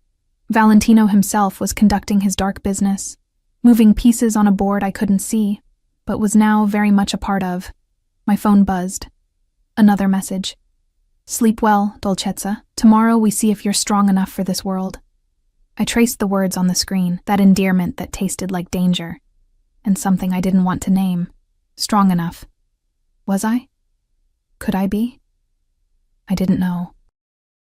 [SPEAKER 1] Valentino himself was conducting his dark business, moving pieces on a board I couldn't see, but was now very much a part of. My phone buzzed. Another message. Sleep well, Dolcezza. Tomorrow we see if you're strong enough for this world. I traced the words on the screen, that endearment that tasted like danger, and something I didn't want to name. Strong enough. Was I? Could I be? I didn't know.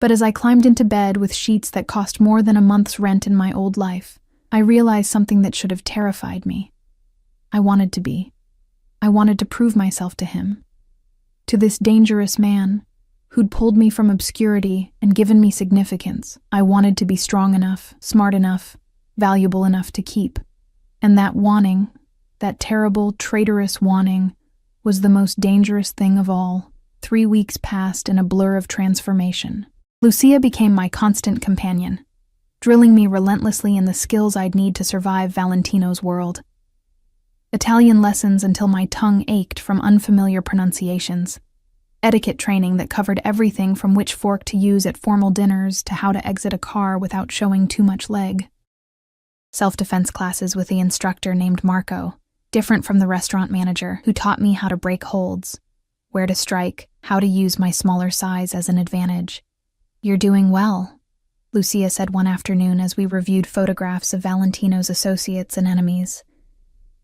[SPEAKER 1] But as I climbed into bed with sheets that cost more than a month's rent in my old life, I realized something that should have terrified me. I wanted to be. I wanted to prove myself to him. To this dangerous man, who'd pulled me from obscurity and given me significance. I wanted to be strong enough, smart enough, valuable enough to keep. And that wanting, that terrible, traitorous wanting, was the most dangerous thing of all. 3 weeks passed in a blur of transformation. Lucia became my constant companion, drilling me relentlessly in the skills I'd need to survive Valentino's world. Italian lessons until my tongue ached from unfamiliar pronunciations. Etiquette training that covered everything from which fork to use at formal dinners to how to exit a car without showing too much leg. Self-defense classes with the instructor named Marco, different from the restaurant manager who taught me how to break holds, where to strike, how to use my smaller size as an advantage. You're doing well, Lucia said one afternoon as we reviewed photographs of Valentino's associates and enemies.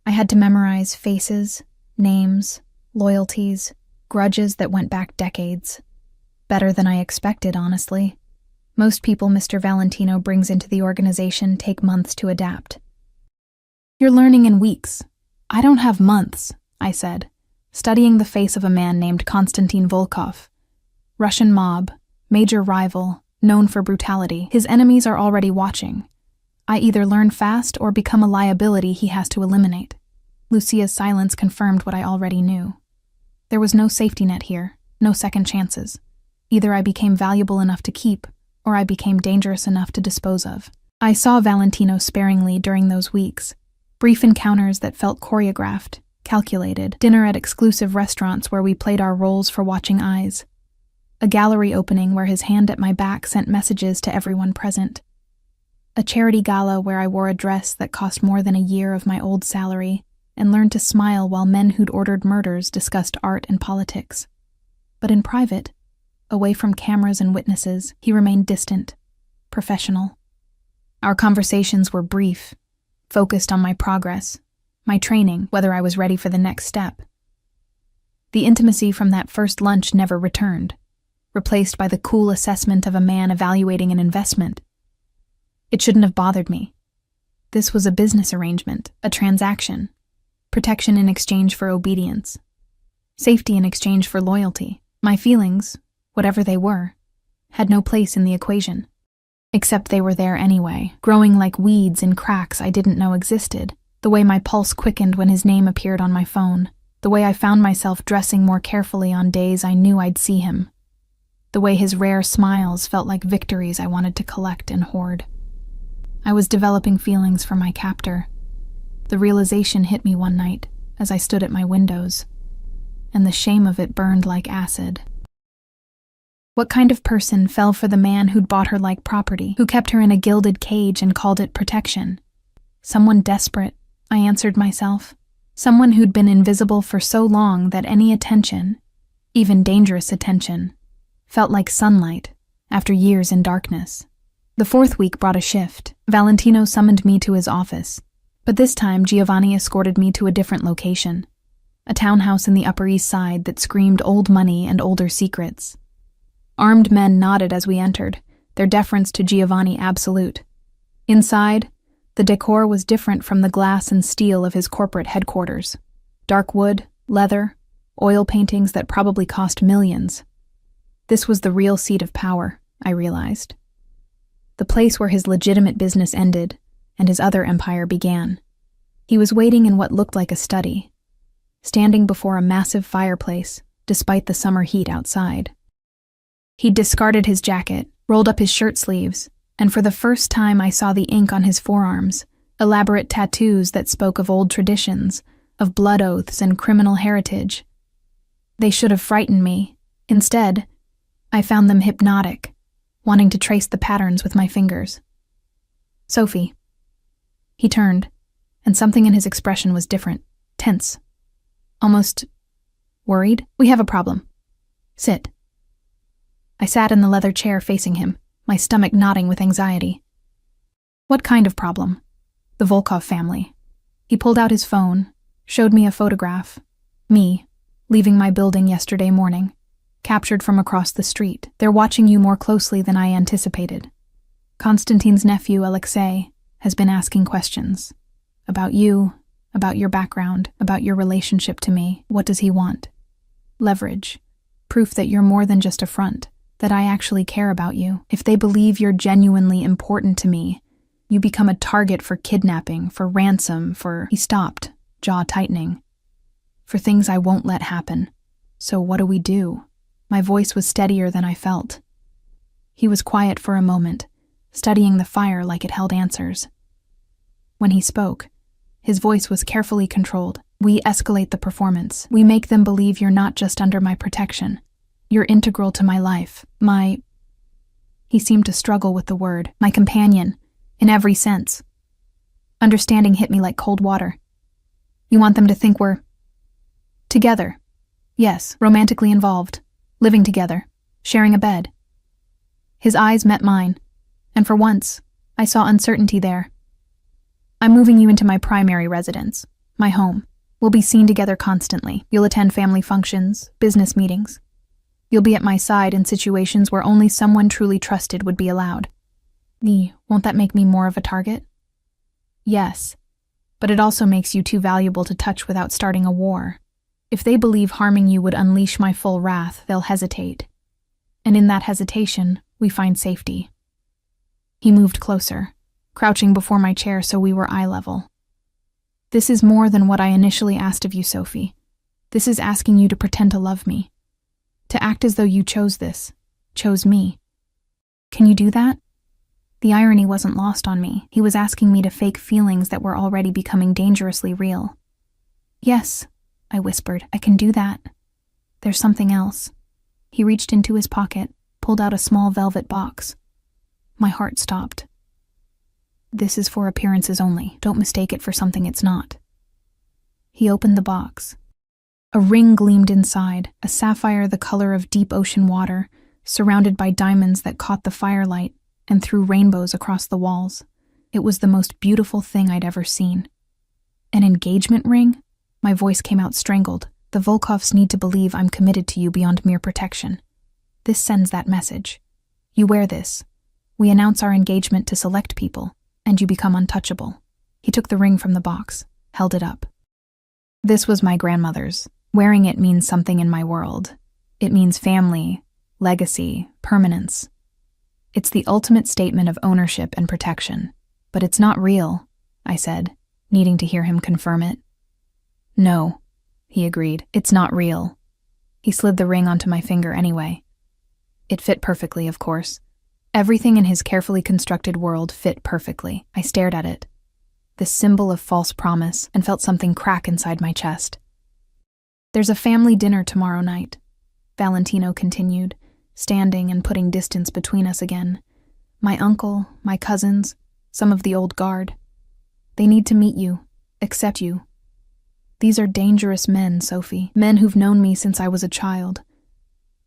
[SPEAKER 1] I had to memorize faces, names, loyalties, grudges that went back decades. Better than I expected, honestly. Most people Mr. Valentino brings into the organization take months to adapt. You're learning in weeks. I don't have months, I said, studying the face of a man named Konstantin Volkov. Russian mob, major rival, known for brutality. His enemies are already watching. I either learn fast or become a liability he has to eliminate. Lucia's silence confirmed what I already knew. There was no safety net here, no second chances. Either I became valuable enough to keep, or I became dangerous enough to dispose of. I saw Valentino sparingly during those weeks. Brief encounters that felt choreographed, calculated, dinner at exclusive restaurants where we played our roles for watching eyes. A gallery opening where his hand at my back sent messages to everyone present. A charity gala where I wore a dress that cost more than a year of my old salary and learned to smile while men who'd ordered murders discussed art and politics. But in private, away from cameras and witnesses, he remained distant, professional. Our conversations were brief, focused on my progress, my training, whether I was ready for the next step. The intimacy from that first lunch never returned, replaced by the cool assessment of a man evaluating an investment. It shouldn't have bothered me. This was a business arrangement, a transaction. Protection in exchange for obedience. Safety in exchange for loyalty. My feelings, whatever they were, had no place in the equation. Except they were there anyway, growing like weeds in cracks I didn't know existed. The way my pulse quickened when his name appeared on my phone. The way I found myself dressing more carefully on days I knew I'd see him. The way his rare smiles felt like victories I wanted to collect and hoard. I was developing feelings for my captor. The realization hit me one night as I stood at my windows, and the shame of it burned like acid. What kind of person fell for the man who'd bought her like property, who kept her in a gilded cage and called it protection? Someone desperate, I answered myself. Someone who'd been invisible for so long that any attention, even dangerous attention, felt like sunlight after years in darkness. The fourth week brought a shift. Valentino summoned me to his office, but this time Giovanni escorted me to a different location, a townhouse in the Upper East Side that screamed old money and older secrets. Armed men nodded as we entered, their deference to Giovanni absolute. Inside, the decor was different from the glass and steel of his corporate headquarters. Dark wood, leather, oil paintings that probably cost millions. This was the real seat of power, I realized. The place where his legitimate business ended and his other empire began. He was waiting in what looked like a study, standing before a massive fireplace, despite the summer heat outside. He'd discarded his jacket, rolled up his shirt sleeves, and for the first time I saw the ink on his forearms, elaborate tattoos that spoke of old traditions, of blood oaths and criminal heritage. They should have frightened me. Instead, I found them hypnotic, wanting to trace the patterns with my fingers. Sophie. He turned, and something in his expression was different, tense. Almost worried. We have a problem. Sit. I sat in the leather chair facing him, my stomach knotting with anxiety. What kind of problem? The Volkov family. He pulled out his phone, showed me a photograph. Me, leaving my building yesterday morning, captured from across the street. They're watching you more closely than I anticipated. Konstantin's nephew, Alexei, has been asking questions. About you, about your background, about your relationship to me. What does he want? Leverage. Proof that you're more than just a front, that I actually care about you. If they believe you're genuinely important to me, you become a target for kidnapping, for ransom, for... He stopped, jaw tightening. For things I won't let happen. So what do we do? My voice was steadier than I felt. He was quiet for a moment, studying the fire like it held answers. When he spoke, his voice was carefully controlled. We escalate the performance. We make them believe you're not just under my protection. You're integral to my life. He seemed to struggle with the word. My companion, in every sense. Understanding hit me like cold water. You want them to think we're... together. Yes, romantically involved. Living together. Sharing a bed. His eyes met mine, and for once, I saw uncertainty there. I'm moving you into my primary residence, my home. We'll be seen together constantly. You'll attend family functions, business meetings. You'll be at my side in situations where only someone truly trusted would be allowed. Won't that make me more of a target? Yes, but it also makes you too valuable to touch without starting a war. If they believe harming you would unleash my full wrath, they'll hesitate. And in that hesitation, we find safety. He moved closer, crouching before my chair so we were eye level. This is more than what I initially asked of you, Sophie. This is asking you to pretend to love me. To act as though you chose this, chose me. Can you do that? The irony wasn't lost on me. He was asking me to fake feelings that were already becoming dangerously real. Yes, I whispered, I can do that. There's something else. He reached into his pocket, pulled out a small velvet box. My heart stopped. This is for appearances only. Don't mistake it for something it's not. He opened the box. A ring gleamed inside, a sapphire the color of deep ocean water, surrounded by diamonds that caught the firelight and threw rainbows across the walls. It was the most beautiful thing I'd ever seen. An engagement ring? My voice came out strangled. The Volkovs need to believe I'm committed to you beyond mere protection. This sends that message. You wear this. We announce our engagement to select people, and you become untouchable. He took the ring from the box, held it up. This was my grandmother's. Wearing it means something in my world. It means family, legacy, permanence. It's the ultimate statement of ownership and protection. But it's not real, I said, needing to hear him confirm it. No, he agreed. It's not real. He slid the ring onto my finger anyway. It fit perfectly, of course. Everything in his carefully constructed world fit perfectly. I stared at it, this symbol of false promise, and felt something crack inside my chest. There's a family dinner tomorrow night, Valentino continued, standing and putting distance between us again. My uncle, my cousins, some of the old guard. They need to meet you, accept you. These are dangerous men, Sophie. Men who've known me since I was a child.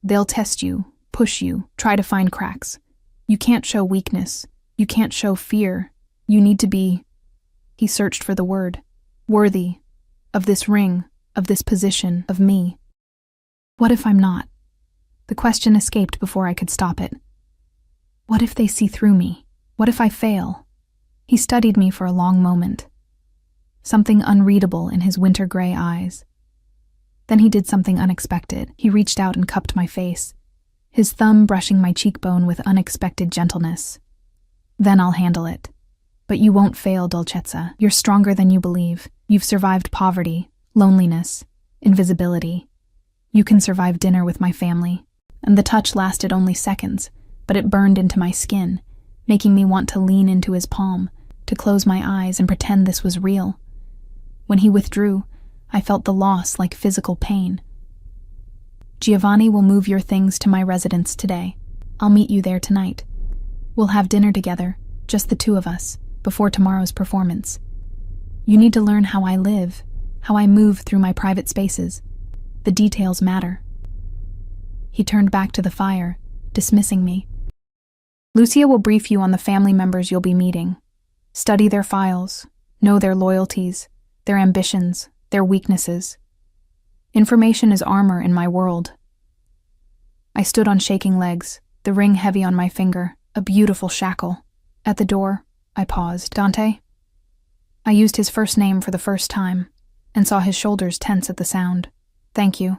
[SPEAKER 1] They'll test you, push you, try to find cracks. You can't show weakness. You can't show fear. You need to be—" He searched for the word. "Worthy. Of this ring, of this position, of me. What if I'm not?" The question escaped before I could stop it. What if they see through me? What if I fail? He studied me for a long moment. Something unreadable in his winter gray eyes. Then he did something unexpected. He reached out and cupped my face, his thumb brushing my cheekbone with unexpected gentleness. "Then I'll handle it. But you won't fail, Dolcezza. You're stronger than you believe. You've survived poverty, loneliness, invisibility. You can survive dinner with my family." And the touch lasted only seconds, but it burned into my skin, making me want to lean into his palm, to close my eyes and pretend this was real. When he withdrew, I felt the loss like physical pain. "Giovanni will move your things to my residence today. I'll meet you there tonight. We'll have dinner together, just the two of us, before tomorrow's performance. You need to learn how I live, how I move through my private spaces. The details matter." He turned back to the fire, dismissing me. "Lucia will brief you on the family members you'll be meeting. Study their files, know their loyalties, their ambitions, their weaknesses. Information is armor in my world." I stood on shaking legs, the ring heavy on my finger, a beautiful shackle. At the door, I paused. "Dante?" I used his first name for the first time, and saw his shoulders tense at the sound. "Thank you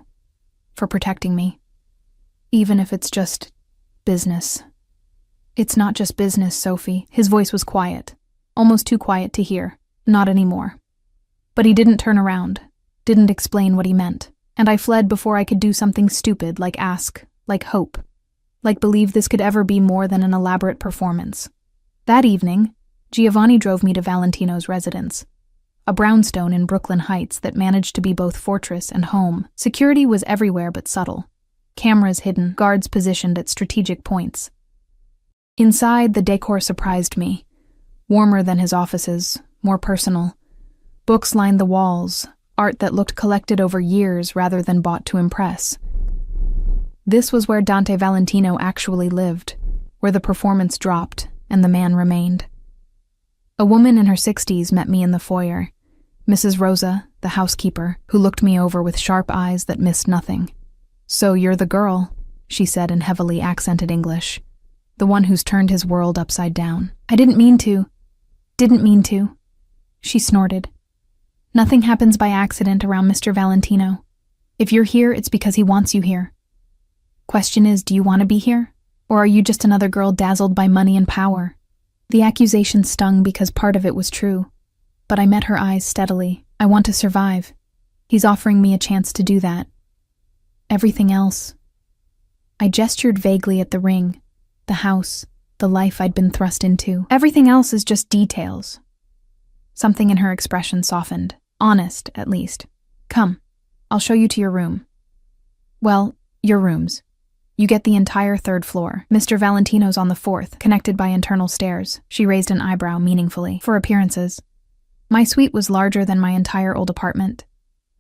[SPEAKER 1] for protecting me. Even if it's just business." "It's not just business, Sophie." His voice was quiet, almost too quiet to hear. Not anymore. But he didn't turn around, didn't explain what he meant, and I fled before I could do something stupid like ask, like hope, like believe this could ever be more than an elaborate performance. That evening, Giovanni drove me to Valentino's residence, a brownstone in Brooklyn Heights that managed to be both fortress and home. Security was everywhere but subtle. Cameras hidden, guards positioned at strategic points. Inside, the decor surprised me. Warmer than his offices, more personal. Books lined the walls, art that looked collected over years rather than bought to impress. This was where Dante Valentino actually lived, where the performance dropped and the man remained. A woman in her 60s met me in the foyer, Mrs. Rosa, the housekeeper, who looked me over with sharp eyes that missed nothing. "So you're the girl," she said in heavily accented English. "The one who's turned his world upside down." "I didn't mean to. Didn't mean to," she snorted. "Nothing happens by accident around Mr. Valentino. If you're here, it's because he wants you here. Question is, do you want to be here? Or are you just another girl dazzled by money and power?" The accusation stung because part of it was true, but I met her eyes steadily. "I want to survive. He's offering me a chance to do that. Everything else—" I gestured vaguely at the ring, the house, the life I'd been thrust into. "Everything else is just details." Something in her expression softened. Honest, at least. "Come, I'll show you to your room. Well, your rooms. You get the entire 3rd floor. Mr. Valentino's on the 4th, connected by internal stairs." She raised an eyebrow meaningfully. "For appearances." My suite was larger than my entire old apartment.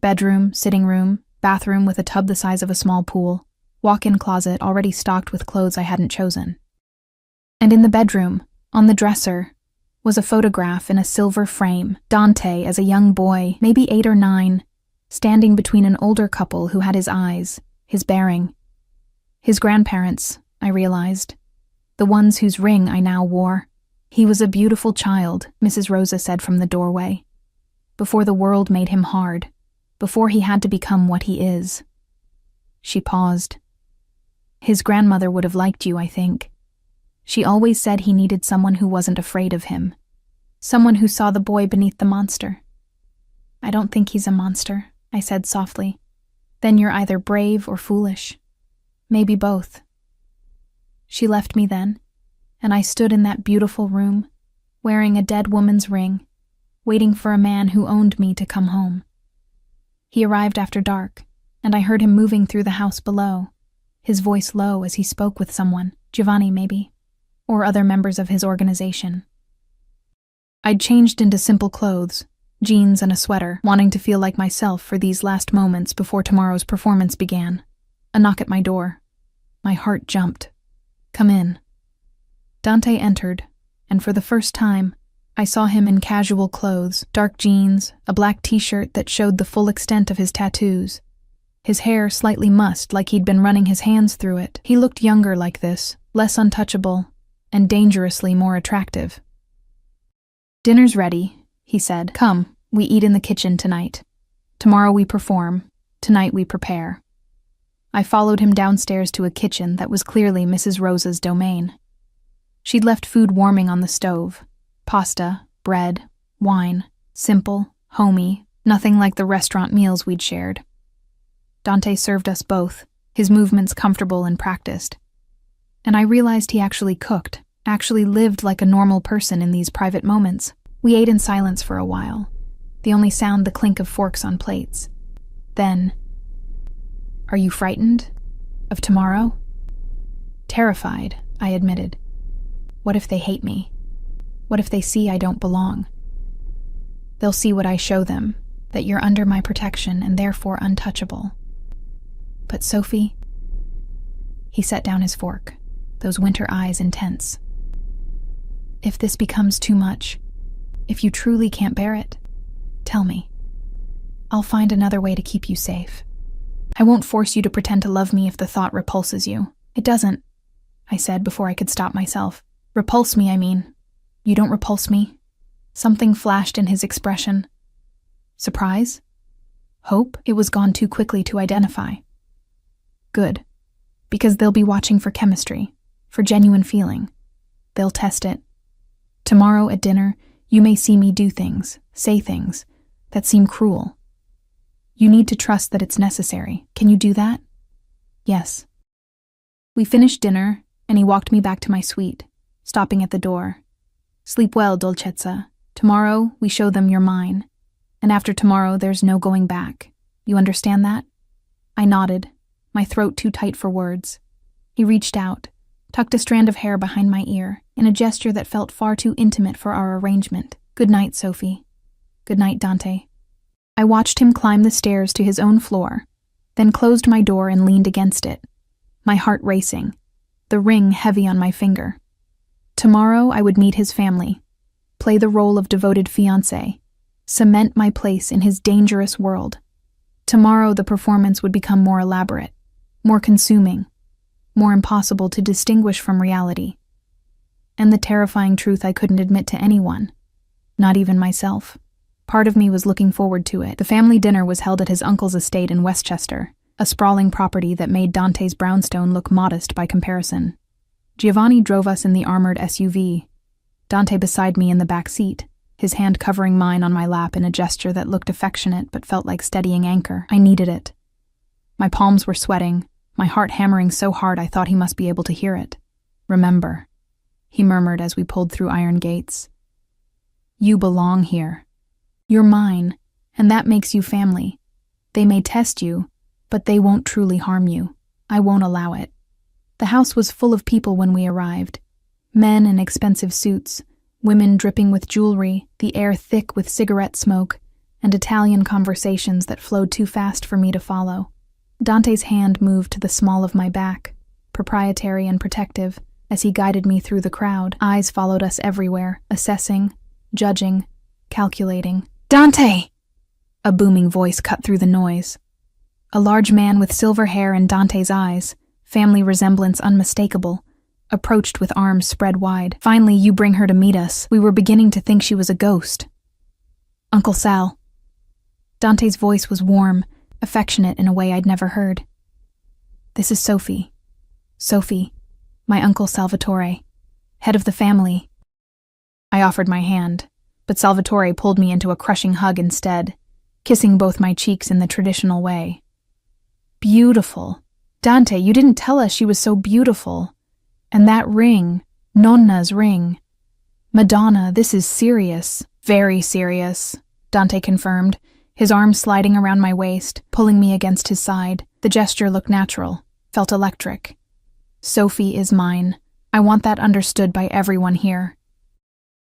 [SPEAKER 1] Bedroom, sitting room, bathroom with a tub the size of a small pool, walk-in closet already stocked with clothes I hadn't chosen. And in the bedroom, on the dresser, was a photograph in a silver frame, Dante as a young boy, maybe 8 or 9, standing between an older couple who had his eyes, his bearing. His grandparents, I realized, the ones whose ring I now wore. "He was a beautiful child," Mrs. Rosa said from the doorway, "before the world made him hard, before he had to become what he is." She paused. "His grandmother would have liked you, I think. She always said he needed someone who wasn't afraid of him, someone who saw the boy beneath the monster." "I don't think he's a monster," I said softly. "Then you're either brave or foolish. Maybe both." She left me then, and I stood in that beautiful room, wearing a dead woman's ring, waiting for a man who owned me to come home. He arrived after dark, and I heard him moving through the house below, his voice low as he spoke with someone, Giovanni maybe, or other members of his organization. I'd changed into simple clothes, jeans and a sweater, wanting to feel like myself for these last moments before tomorrow's performance began. A knock at my door. My heart jumped. "Come in." Dante entered, and for the first time, I saw him in casual clothes, dark jeans, a black t-shirt that showed the full extent of his tattoos. His hair slightly mussed like he'd been running his hands through it. He looked younger like this, less untouchable, and dangerously more attractive. "Dinner's ready," he said. "Come, we eat in the kitchen tonight. Tomorrow we perform, tonight we prepare." I followed him downstairs to a kitchen that was clearly Mrs. Rosa's domain. She'd left food warming on the stove. Pasta, bread, wine, simple, homey, nothing like the restaurant meals we'd shared. Dante served us both, his movements comfortable and practiced. And I realized he actually cooked, actually lived like a normal person in these private moments. We ate in silence for a while, the only sound the clink of forks on plates. Then, "Are you frightened? Of tomorrow?" "Terrified," I admitted. "What if they hate me? What if they see I don't belong? They'll see what I show them, that you're under my protection and therefore untouchable." "But Sophie..." He set down his fork, those winter eyes intense. "If this becomes too much, if you truly can't bear it, tell me. I'll find another way to keep you safe. I won't force you to pretend to love me if the thought repulses you." "It doesn't," I said before I could stop myself. "Repulse me, I mean. You don't repulse me." Something flashed in his expression. Surprise? Hope? It was gone too quickly to identify. Good. Because they'll be watching for chemistry, for genuine feeling. They'll test it. Tomorrow at dinner, you may see me do things, say things, that seem cruel. You need to trust that it's necessary. Can you do that? Yes. We finished dinner, and he walked me back to my suite, stopping at the door. "Sleep well, Dolcezza. Tomorrow, we show them you're mine. And after tomorrow, there's no going back. You understand that?" I nodded, my throat too tight for words. He reached out, tucked a strand of hair behind my ear, in a gesture that felt far too intimate for our arrangement. "Good night, Sophie. Good night, Dante." I watched him climb the stairs to his own floor, then closed my door and leaned against it, my heart racing, the ring heavy on my finger. Tomorrow I would meet his family, play the role of devoted fiancé, cement my place in his dangerous world. Tomorrow the performance would become more elaborate, more consuming, more impossible to distinguish from reality. And the terrifying truth I couldn't admit to anyone, not even myself. Part of me was looking forward to it. The family dinner was held at his uncle's estate in Westchester, a sprawling property that made Dante's brownstone look modest by comparison. Giovanni drove us in the armored SUV, Dante beside me in the back seat, his hand covering mine on my lap in a gesture that looked affectionate but felt like steadying anchor. I needed it. My palms were sweating, my heart hammering so hard I thought he must be able to hear it. "Remember," he murmured as we pulled through iron gates. "You belong here. You're mine, and that makes you family. They may test you, but they won't truly harm you. I won't allow it." The house was full of people when we arrived. Men in expensive suits, women dripping with jewelry, the air thick with cigarette smoke, and Italian conversations that flowed too fast for me to follow. Dante's hand moved to the small of my back, proprietary and protective, as he guided me through the crowd. Eyes followed us everywhere, assessing, judging, calculating. "Dante!" A booming voice cut through the noise. A large man with silver hair and Dante's eyes, family resemblance unmistakable, approached with arms spread wide. "Finally, you bring her to meet us. We were beginning to think she was a ghost." "Uncle Sal." Dante's voice was warm, affectionate in a way I'd never heard. "This is Sophie. Sophie, my uncle Salvatore, head of the family." I offered my hand, but Salvatore pulled me into a crushing hug instead, kissing both my cheeks in the traditional way. "Beautiful. Dante, you didn't tell us she was so beautiful. And that ring, Nonna's ring. Madonna, this is serious." "Very serious," Dante confirmed, his arm sliding around my waist, pulling me against his side. The gesture looked natural, felt electric. "Sophie is mine. I want that understood by everyone here."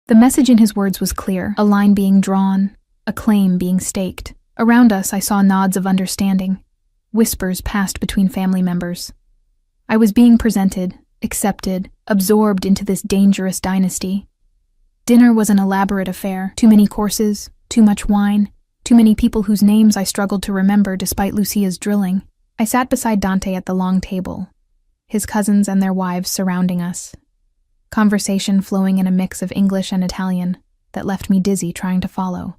[SPEAKER 1] The message in his words was clear, a line being drawn, a claim being staked. Around us, I saw nods of understanding. Whispers passed between family members. I was being presented, accepted, absorbed into this dangerous dynasty. Dinner was an elaborate affair. Too many courses, too much wine, too many people whose names I struggled to remember despite Lucia's drilling. I sat beside Dante at the long table, his cousins and their wives surrounding us. Conversation flowing in a mix of English and Italian that left me dizzy trying to follow.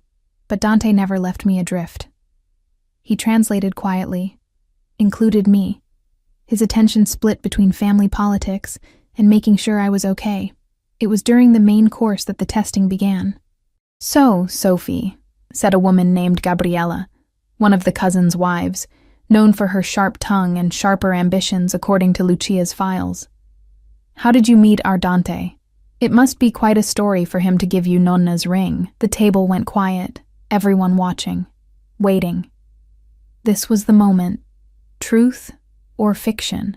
[SPEAKER 1] But Dante never left me adrift. He translated quietly, included me, his attention split between family politics and making sure I was okay. It was during the main course that the testing began. "So, Sophie," said a woman named Gabriella, one of the cousins' wives, known for her sharp tongue and sharper ambitions according to Lucia's files. "How did you meet our Dante? It must be quite a story for him to give you Nonna's ring." The table went quiet, everyone watching, waiting. This was the moment. Truth or fiction?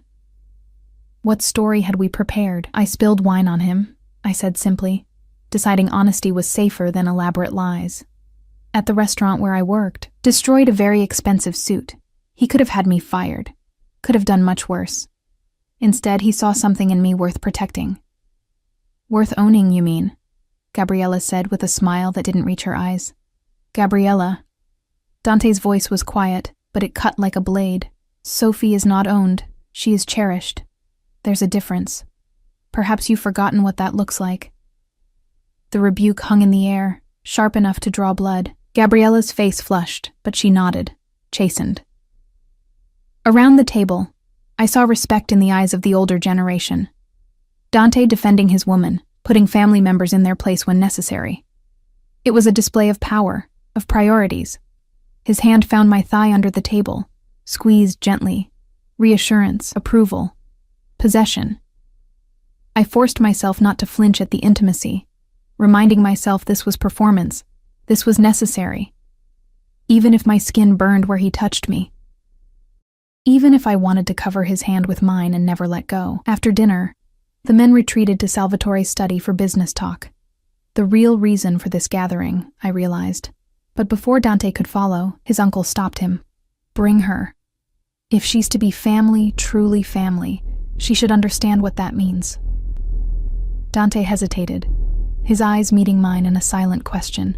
[SPEAKER 1] What story had we prepared? "I spilled wine on him," I said simply, deciding honesty was safer than elaborate lies. "At the restaurant where I worked, destroyed a very expensive suit. He could have had me fired, could have done much worse. Instead, he saw something in me worth protecting." "Worth owning, you mean?" Gabriella said with a smile that didn't reach her eyes. "Gabriella." Dante's voice was quiet, but it cut like a blade. "Sophie is not owned, she is cherished. There's a difference. Perhaps you've forgotten what that looks like." The rebuke hung in the air, sharp enough to draw blood. Gabriella's face flushed, but she nodded, chastened. Around the table, I saw respect in the eyes of the older generation. Dante defending his woman, putting family members in their place when necessary. It was a display of power, of priorities. His hand found my thigh under the table, squeezed gently. Reassurance, approval, possession. I forced myself not to flinch at the intimacy, reminding myself this was performance, this was necessary. Even if my skin burned where he touched me. Even if I wanted to cover his hand with mine and never let go. After dinner, the men retreated to Salvatore's study for business talk. The real reason for this gathering, I realized. But before Dante could follow, his uncle stopped him. "Bring her. If she's to be family, truly family, she should understand what that means." Dante hesitated, his eyes meeting mine in a silent question.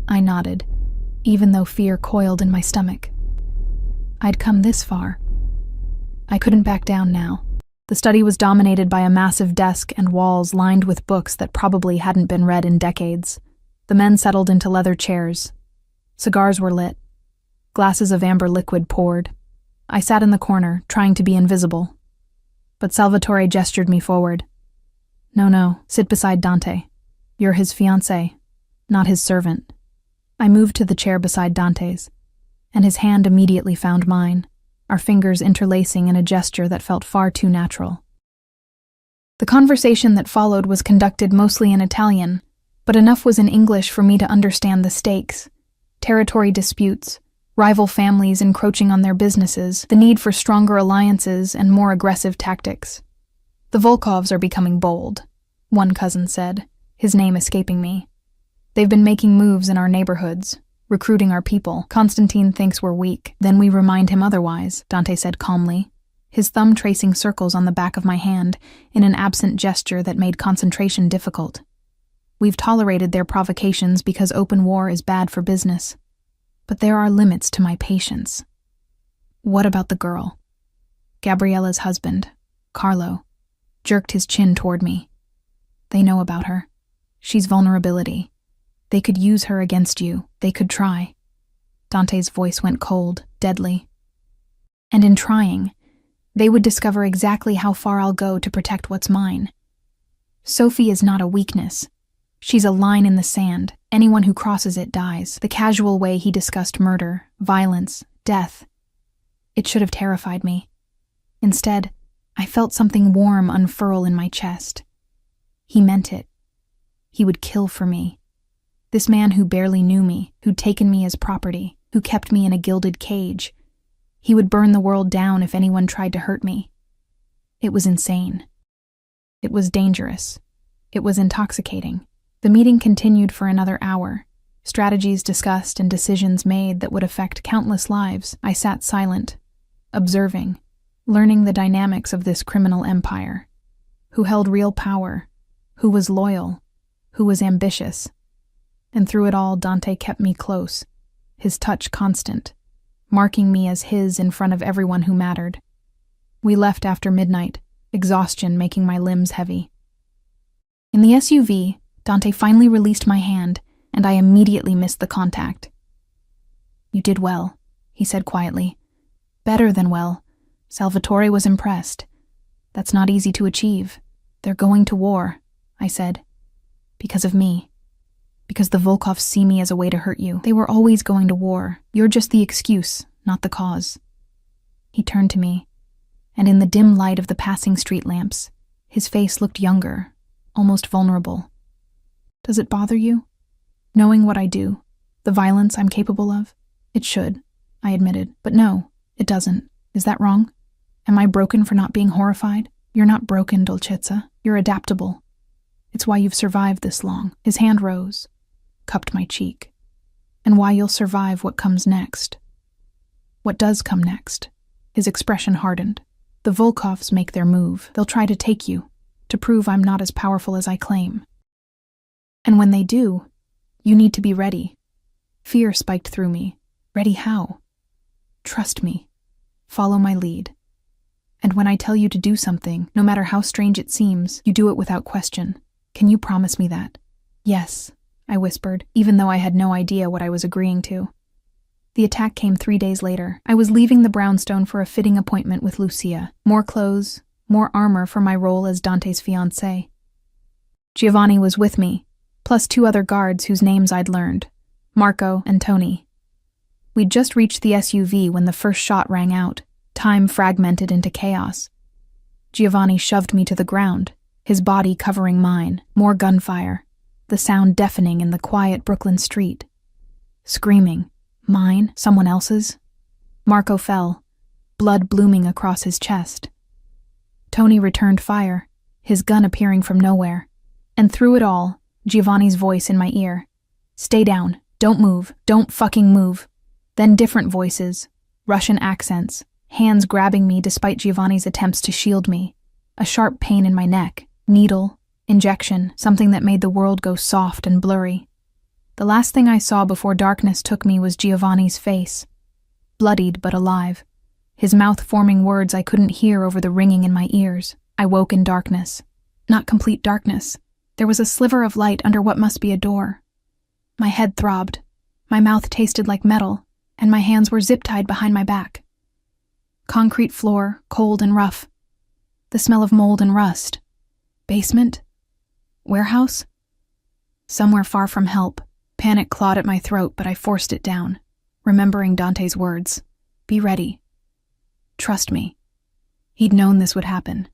[SPEAKER 1] I nodded, even though fear coiled in my stomach. I'd come this far. I couldn't back down now. The study was dominated by a massive desk and walls lined with books that probably hadn't been read in decades. The men settled into leather chairs. Cigars were lit. Glasses of amber liquid poured. I sat in the corner, trying to be invisible. But Salvatore gestured me forward. No, sit beside Dante. You're his fiancé, not his servant." I moved to the chair beside Dante's, and his hand immediately found mine, our fingers interlacing in a gesture that felt far too natural. The conversation that followed was conducted mostly in Italian, but enough was in English for me to understand the stakes. Territory disputes, rival families encroaching on their businesses, the need for stronger alliances and more aggressive tactics. "The Volkovs are becoming bold," one cousin said, his name escaping me. "They've been making moves in our neighborhoods, recruiting our people. Constantine thinks we're weak, then we remind him otherwise," Dante said calmly, his thumb tracing circles on the back of my hand in an absent gesture that made concentration difficult. "We've tolerated their provocations because open war is bad for business. But there are limits to my patience." "What about the girl?" Gabriella's husband, Carlo, jerked his chin toward me. "They know about her. She's vulnerability. They could use her against you. They could try." Dante's voice went cold, deadly. "And in trying, they would discover exactly how far I'll go to protect what's mine. Sophie is not a weakness. She's a line in the sand. Anyone who crosses it dies." The casual way he discussed murder, violence, death. It should have terrified me. Instead, I felt something warm unfurl in my chest. He meant it. He would kill for me. This man who barely knew me, who'd taken me as property, who kept me in a gilded cage. He would burn the world down if anyone tried to hurt me. It was insane. It was dangerous. It was intoxicating. The meeting continued for another hour, Strategies discussed and decisions made that would affect countless lives. I sat silent, observing, learning the dynamics of this criminal empire. Who held real power, who was loyal, who was ambitious. And through it all, Dante kept me close, his touch constant, marking me as his in front of everyone who mattered. We left after midnight, exhaustion making my limbs heavy. In the SUV, Dante finally released my hand, and I immediately missed the contact. "You did well," he said quietly. "Better than well." Salvatore was impressed. "That's not easy to achieve. They're going to war," I said. "Because of me. Because the Volkovs see me as a way to hurt you. They were always going to war. You're just the excuse, not the cause." He turned to me, and in the dim light of the passing street lamps, his face looked younger, almost vulnerable. "Does it bother you? Knowing what I do, the violence I'm capable of?" "It should," I admitted. "But no, it doesn't. Is that wrong? Am I broken for not being horrified?" "You're not broken, Dolcezza. You're adaptable. It's why you've survived this long." His hand rose, cupped my cheek. "And why you'll survive what comes next." "What does come next?" His expression hardened. "The Volkovs make their move. They'll try to take you, to prove I'm not as powerful as I claim. And when they do, you need to be ready." Fear spiked through me. Ready how? "Trust me. Follow my lead. And when I tell you to do something, no matter how strange it seems, you do it without question. Can you promise me that?" "Yes," I whispered, even though I had no idea what I was agreeing to. The attack came 3 days later. I was leaving the brownstone for a fitting appointment with Lucia. More clothes, more armor for my role as Dante's fiancé. Giovanni was with me, plus 2 other guards whose names I'd learned, Marco and Tony. We'd just reached the SUV when the first shot rang out. Time fragmented into chaos. Giovanni shoved me to the ground, his body covering mine. More gunfire, the sound deafening in the quiet Brooklyn street. Screaming. Mine? Someone else's? Marco fell, blood blooming across his chest. Tony returned fire, his gun appearing from nowhere. And through it all, Giovanni's voice in my ear. "Stay down. Don't move. Don't fucking move." Then different voices, Russian accents, hands grabbing me despite Giovanni's attempts to shield me. A sharp pain in my neck, needle, injection, something that made the world go soft and blurry. The last thing I saw before darkness took me was Giovanni's face, bloodied but alive, his mouth forming words I couldn't hear over the ringing in my ears. I woke in darkness. Not complete darkness. There was a sliver of light under what must be a door. My head throbbed, my mouth tasted like metal, and my hands were zip-tied behind my back. Concrete floor, cold and rough. The smell of mold and rust. Basement? Warehouse? Somewhere far from help. Panic clawed at my throat, but I forced it down, remembering Dante's words. Be ready. Trust me. He'd known this would happen.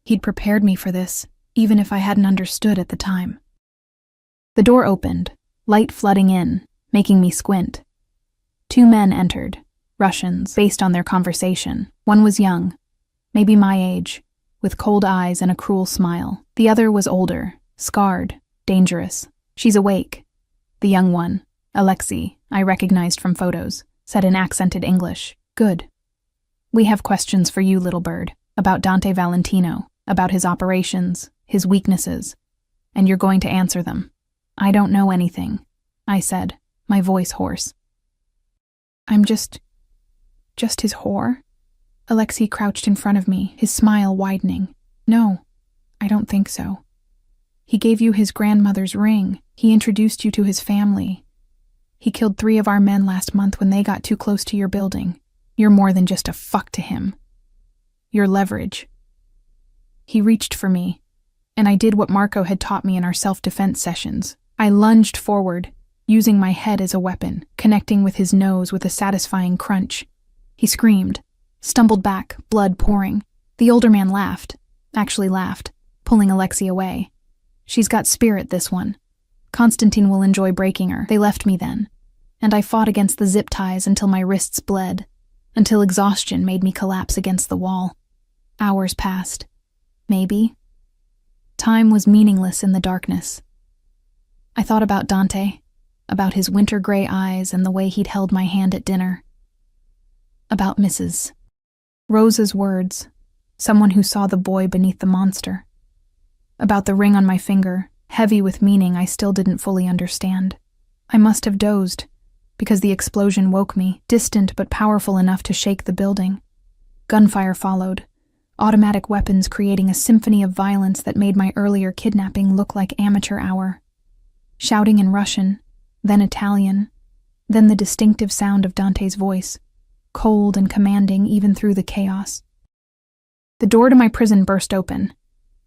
[SPEAKER 1] He'd prepared me for this, even if I hadn't understood at the time. The door opened, light flooding in, making me squint. 2 men entered, Russians, based on their conversation. One was young, maybe my age, with cold eyes and a cruel smile. The other was older, scarred, dangerous. She's awake. The young one, Alexei, I recognized from photos, said in accented English. Good. We have questions for you, little bird, about Dante Valentino, about his operations, his weaknesses, and you're going to answer them. I don't know anything, I said, my voice hoarse. I'm just his whore? Alexei crouched in front of me, his smile widening. No, I don't think so. He gave you his grandmother's ring. He introduced you to his family. He killed 3 of our men last month when they got too close to your building. You're more than just a fuck to him. You're leverage. He reached for me, and I did what Marco had taught me in our self-defense sessions. I lunged forward, using my head as a weapon, connecting with his nose with a satisfying crunch. He screamed, stumbled back, blood pouring. The older man laughed, pulling Alexei away. She's got spirit, this one. Constantine will enjoy breaking her. They left me then, and I fought against the zip ties until my wrists bled, until exhaustion made me collapse against the wall. Hours passed. Maybe. Time was meaningless in the darkness. I thought about Dante, about his winter gray eyes and the way he'd held my hand at dinner. About Mrs. Rose's words, someone who saw the boy beneath the monster. About the ring on my finger, heavy with meaning I still didn't fully understand. I must have dozed, because the explosion woke me, distant but powerful enough to shake the building. Gunfire followed, automatic weapons creating a symphony of violence that made my earlier kidnapping look like amateur hour. Shouting in Russian, then Italian, then the distinctive sound of Dante's voice, cold and commanding even through the chaos. The door to my prison burst open.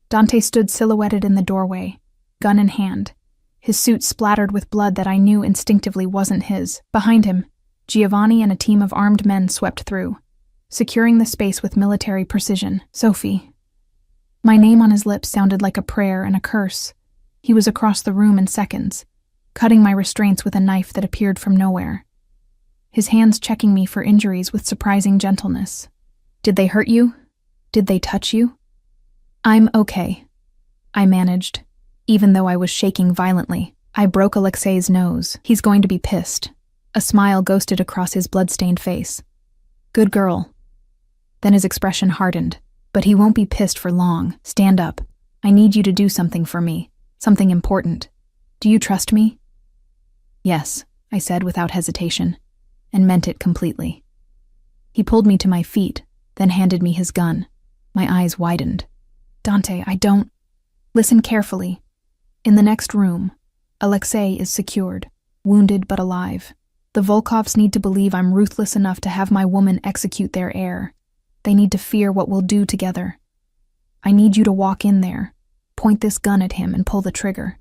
[SPEAKER 1] Dante stood silhouetted in the doorway, gun in hand, his suit splattered with blood that I knew instinctively wasn't his. Behind him, Giovanni and a team of armed men swept through, securing the space with military precision. Sophie. My name on his lips sounded like a prayer and a curse. He was across the room in seconds, cutting my restraints with a knife that appeared from nowhere. His hands checking me for injuries with surprising gentleness. Did they hurt you? Did they touch you? I'm okay, I managed, even though I was shaking violently. I broke Alexei's nose. He's going to be pissed. A smile ghosted across his blood-stained face. Good girl. Then his expression hardened. But he won't be pissed for long. Stand up. I need you to do something for me. Something important. Do you trust me? Yes, I said without hesitation, and meant it completely. He pulled me to my feet, then handed me his gun. My eyes widened. Dante, I don't... Listen carefully. In the next room, Alexei is secured, wounded but alive. The Volkovs need to believe I'm ruthless enough to have my woman execute their heir. They need to fear what we'll do together. I need you to walk in there, point this gun at him and pull the trigger.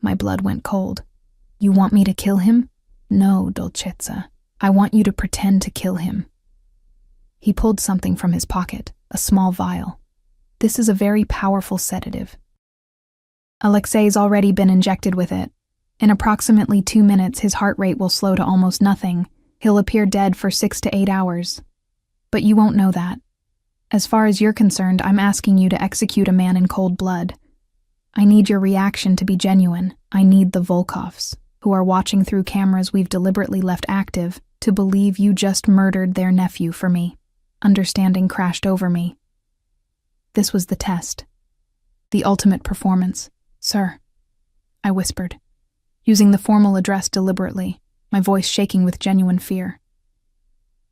[SPEAKER 1] My blood went cold. You want me to kill him? No, Dolcezza. I want you to pretend to kill him. He pulled something from his pocket, a small vial. This is a very powerful sedative. Alexei's already been injected with it. In approximately 2 minutes, his heart rate will slow to almost nothing. He'll appear dead for 6 to 8 hours. But you won't know that. As far as you're concerned, I'm asking you to execute a man in cold blood. I need your reaction to be genuine. I need the Volkovs, who are watching through cameras we've deliberately left active, to believe you just murdered their nephew for me. Understanding crashed over me. This was the test. The ultimate performance. Sir, I whispered, using the formal address deliberately, my voice shaking with genuine fear.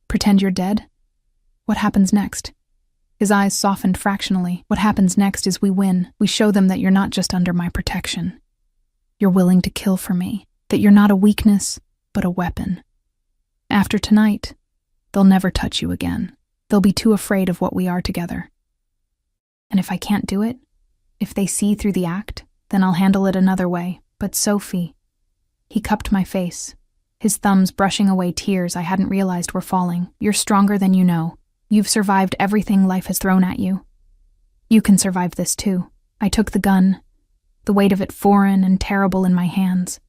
[SPEAKER 1] Pretend you're dead? What happens next? His eyes softened fractionally. What happens next is we win. We show them that you're not just under my protection. You're willing to kill for me. That you're not a weakness, but a weapon. After tonight, they'll never touch you again. They'll be too afraid of what we are together. And if I can't do it, if they see through the act, then I'll handle it another way. But Sophie... He cupped my face, his thumbs brushing away tears I hadn't realized were falling. You're stronger than you know. You've survived everything life has thrown at you. You can survive this too. I took the gun, the weight of it foreign and terrible in my hands.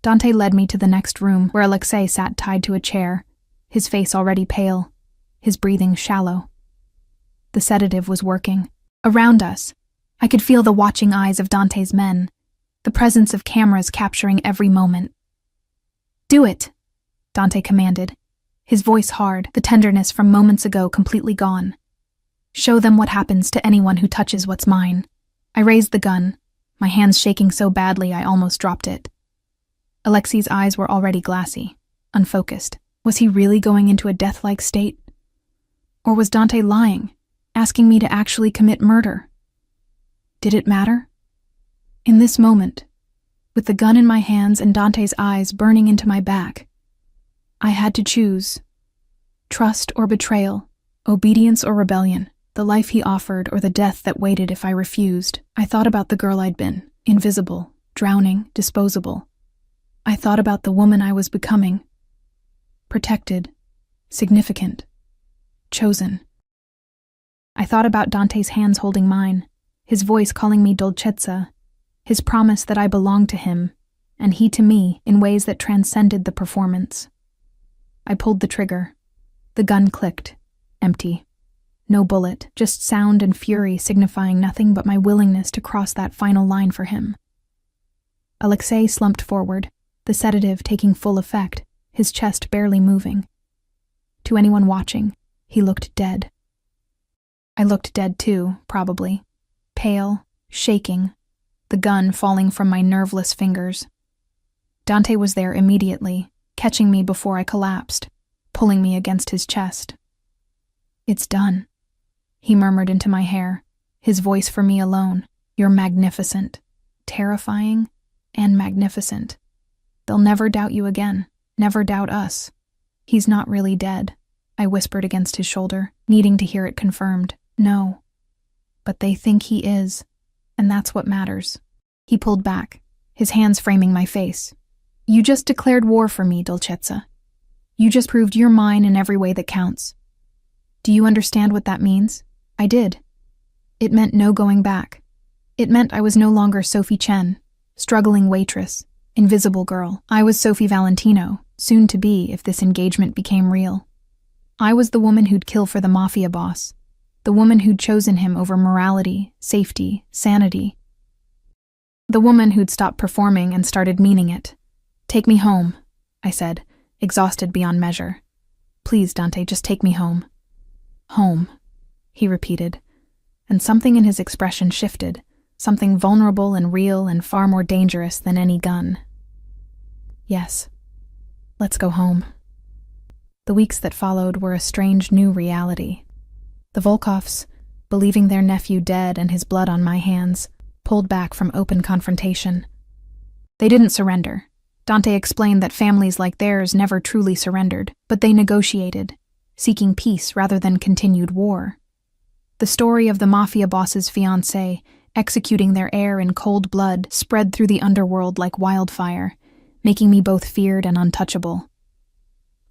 [SPEAKER 1] Dante led me to the next room, where Alexei sat tied to a chair, his face already pale, his breathing shallow. The sedative was working. Around us, I could feel the watching eyes of Dante's men, the presence of cameras capturing every moment. Do it, Dante commanded, his voice hard, the tenderness from moments ago completely gone. Show them what happens to anyone who touches what's mine. I raised the gun, my hands shaking so badly I almost dropped it. Alexei's eyes were already glassy, unfocused. Was he really going into a death-like state? Or was Dante lying, asking me to actually commit murder? Did it matter? In this moment, with the gun in my hands and Dante's eyes burning into my back, I had to choose. Trust or betrayal, obedience or rebellion, the life he offered or the death that waited if I refused. I thought about the girl I'd been, invisible, drowning, disposable. I thought about the woman I was becoming. Protected, significant, chosen. I thought about Dante's hands holding mine, his voice calling me Dolcezza, his promise that I belonged to him, and he to me in ways that transcended the performance. I pulled the trigger. The gun clicked, empty. No bullet, just sound and fury signifying nothing but my willingness to cross that final line for him. Alexei slumped forward, the sedative taking full effect, his chest barely moving. To anyone watching, he looked dead. I looked dead too, probably. Pale, shaking, the gun falling from my nerveless fingers. Dante was there immediately, catching me before I collapsed, pulling me against his chest. "It's done," he murmured into my hair, his voice for me alone. "You're magnificent, terrifying, and magnificent. They'll never doubt you again, never doubt us." "He's not really dead," I whispered against his shoulder, needing to hear it confirmed. "No. But they think he is, and that's what matters." He pulled back, his hands framing my face. "You just declared war for me, Dolcezza. You just proved you're mine in every way that counts. Do you understand what that means?" I did. It meant no going back. It meant I was no longer Sophie Chen, struggling waitress, invisible girl. I was Sophie Valentino, soon to be if this engagement became real. I was the woman who'd kill for the Mafia boss, the woman who'd chosen him over morality, safety, sanity. The woman who'd stopped performing and started meaning it. "Take me home," I said, exhausted beyond measure. "Please, Dante, just take me home." "Home," he repeated, and something in his expression shifted, something vulnerable and real and far more dangerous than any gun. "Yes, let's go home." The weeks that followed were a strange new reality. The Volkoffs, believing their nephew dead and his blood on my hands, pulled back from open confrontation. They didn't surrender. Dante explained that families like theirs never truly surrendered, but they negotiated, seeking peace rather than continued war. The story of the Mafia boss's fiancé executing their heir in cold blood spread through the underworld like wildfire, making me both feared and untouchable.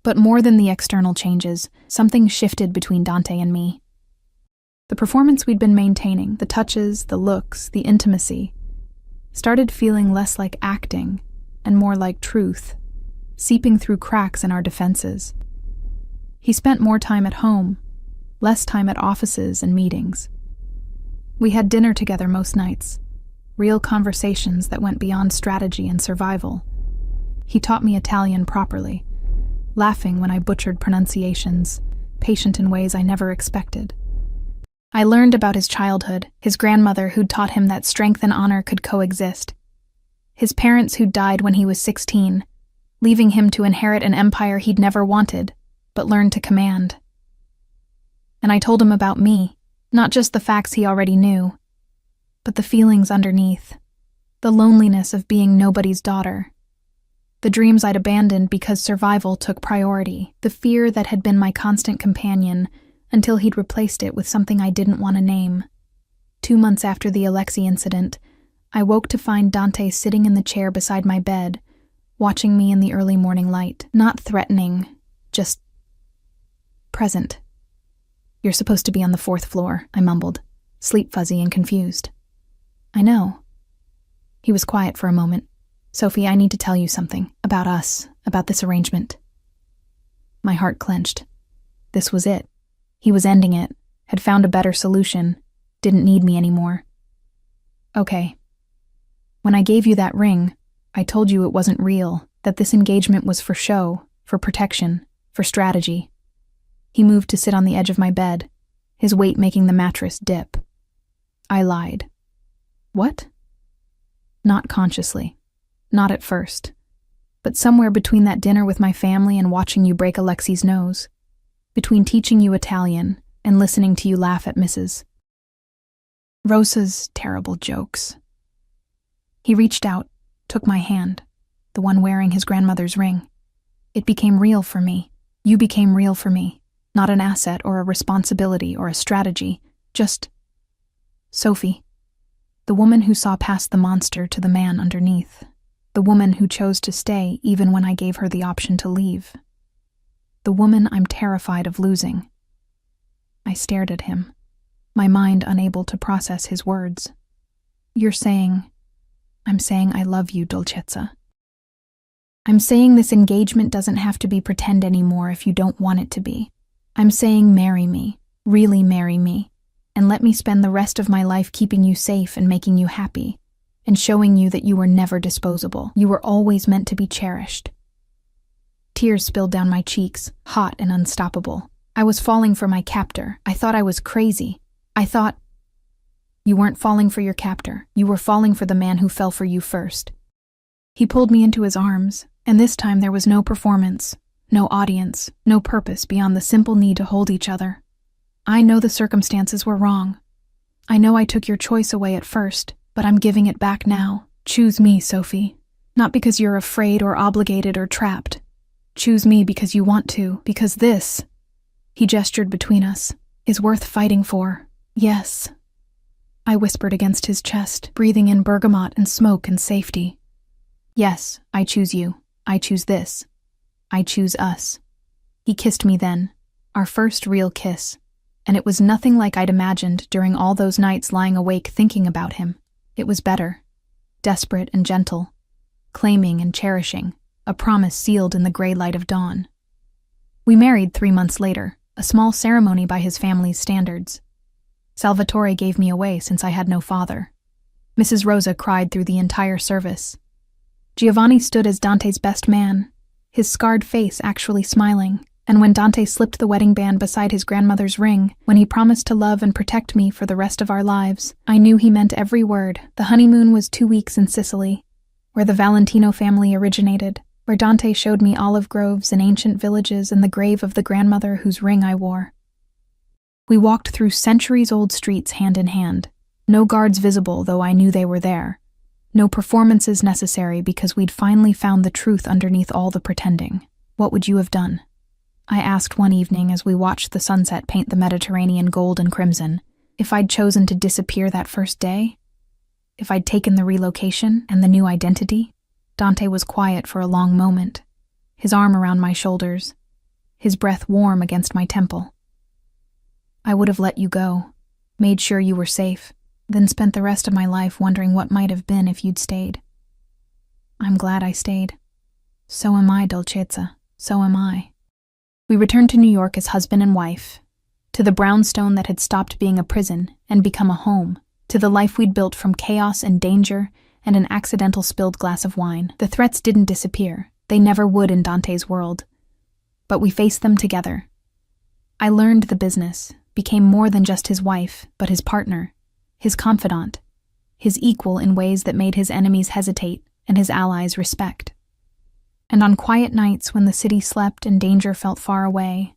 [SPEAKER 1] But more than the external changes, something shifted between Dante and me. The performance we'd been maintaining, the touches, the looks, the intimacy, started feeling less like acting and more like truth, seeping through cracks in our defenses. He spent more time at home, less time at offices and meetings. We had dinner together most nights, real conversations that went beyond strategy and survival. He taught me Italian properly, laughing when I butchered pronunciations, patient in ways I never expected. I learned about his childhood, his grandmother who'd taught him that strength and honor could coexist, his parents who'd died when he was 16, leaving him to inherit an empire he'd never wanted, but learned to command. And I told him about me, not just the facts he already knew, but the feelings underneath, the loneliness of being nobody's daughter, the dreams I'd abandoned because survival took priority, the fear that had been my constant companion until he'd replaced it with something I didn't want to name. 2 months after the Alexei incident, I woke to find Dante sitting in the chair beside my bed, watching me in the early morning light, not threatening, just present. "You're supposed to be on the 4th floor, I mumbled, sleep fuzzy and confused. "I know." He was quiet for a moment. "Sophie, I need to tell you something, about us, about this arrangement." My heart clenched. This was it. He was ending it, had found a better solution, didn't need me anymore. "Okay. When I gave you that ring, I told you it wasn't real, that this engagement was for show, for protection, for strategy." He moved to sit on the edge of my bed, his weight making the mattress dip. I lied. "What?" Not consciously. Not at first. But somewhere between that dinner with my family and watching you break Alexei's nose. Between teaching you Italian and listening to you laugh at Mrs. Rosa's terrible jokes. He reached out, took my hand, the one wearing his grandmother's ring. It became real for me. You became real for me. Not an asset or a responsibility or a strategy, just Sophie, the woman who saw past the monster to the man underneath, the woman who chose to stay even when I gave her the option to leave, the woman I'm terrified of losing. I stared at him, my mind unable to process his words. "You're saying, I'm saying I love you, Dolcezza. I'm saying this engagement doesn't have to be pretend anymore if you don't want it to be. I'm saying marry me, really marry me, and let me spend the rest of my life keeping you safe and making you happy, and showing you that you were never disposable. You were always meant to be cherished. Tears spilled down my cheeks, hot and unstoppable. I was falling for my captor. I thought I was crazy. I thought, you weren't falling for your captor. You were falling for the man who fell for you first. He pulled me into his arms, and this time there was no performance, no audience, no purpose beyond the simple need to hold each other. I know the circumstances were wrong. I know I took your choice away at first, but I'm giving it back now. Choose me, Sophie. Not because you're afraid or obligated or trapped. Choose me because you want to, because this, he gestured between us, is worth fighting for. Yes. I whispered against his chest, breathing in bergamot and smoke and safety. Yes, I choose you. I choose this. I choose us. He kissed me then, our first real kiss, and it was nothing like I'd imagined during all those nights lying awake thinking about him. It was better, desperate and gentle, claiming and cherishing, a promise sealed in the gray light of dawn. We married 3 months later, a small ceremony by his family's standards. Salvatore gave me away since I had no father. Mrs. Rosa cried through the entire service. Giovanni stood as Dante's best man, his scarred face actually smiling, and when Dante slipped the wedding band beside his grandmother's ring, when he promised to love and protect me for the rest of our lives, I knew he meant every word. The honeymoon was 2 weeks in Sicily, where the Valentino family originated, where Dante showed me olive groves and ancient villages and the grave of the grandmother whose ring I wore. We walked through centuries-old streets hand in hand, no guards visible though I knew they were there, no performances necessary because we'd finally found the truth underneath all the pretending. What would you have done? I asked one evening as we watched the sunset paint the Mediterranean gold and crimson, if I'd chosen to disappear that first day? If I'd taken the relocation and the new identity? Dante was quiet for a long moment, his arm around my shoulders, his breath warm against my temple. I would have let you go, made sure you were safe, then spent the rest of my life wondering what might have been if you'd stayed. I'm glad I stayed. So am I, Dolcezza. So am I. We returned to New York as husband and wife, to the brownstone that had stopped being a prison and become a home, to the life we'd built from chaos and danger and an accidental spilled glass of wine. The threats didn't disappear. They never would in Dante's world. But we faced them together. I learned the business, became more than just his wife, but his partner, his confidant, his equal in ways that made his enemies hesitate and his allies respect. And on quiet nights when the city slept and danger felt far away,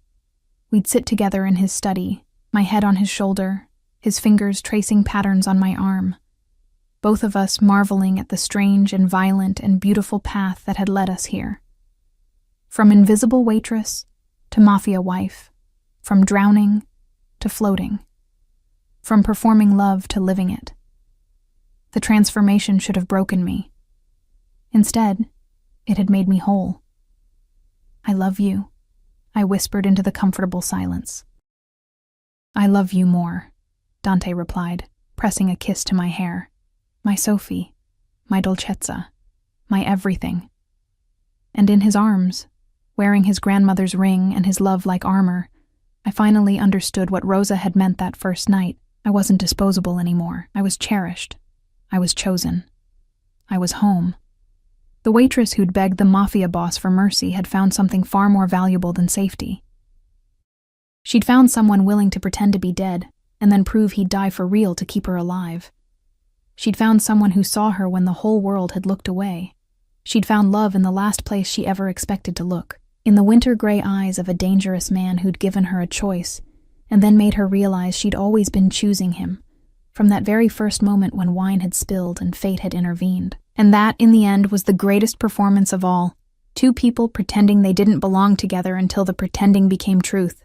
[SPEAKER 1] we'd sit together in his study, my head on his shoulder, his fingers tracing patterns on my arm, both of us marveling at the strange and violent and beautiful path that had led us here. From invisible waitress to mafia wife, from drowning to floating, from performing love to living it. The transformation should have broken me. Instead, it had made me whole. I love you, I whispered into the comfortable silence. I love you more, Dante replied, pressing a kiss to my hair. My Sophie, my Dolcezza, my everything. And in his arms, wearing his grandmother's ring and his love like armor, I finally understood what Rosa had meant that first night. I wasn't disposable anymore. I was cherished. I was chosen. I was home. The waitress who'd begged the Mafia boss for mercy had found something far more valuable than safety. She'd found someone willing to pretend to be dead and then prove he'd die for real to keep her alive. She'd found someone who saw her when the whole world had looked away. She'd found love in the last place she ever expected to look, in the winter-gray eyes of a dangerous man who'd given her a choice, and then made her realize she'd always been choosing him, from that very first moment when wine had spilled and fate had intervened. And that, in the end, was the greatest performance of all. Two people pretending they didn't belong together until the pretending became truth.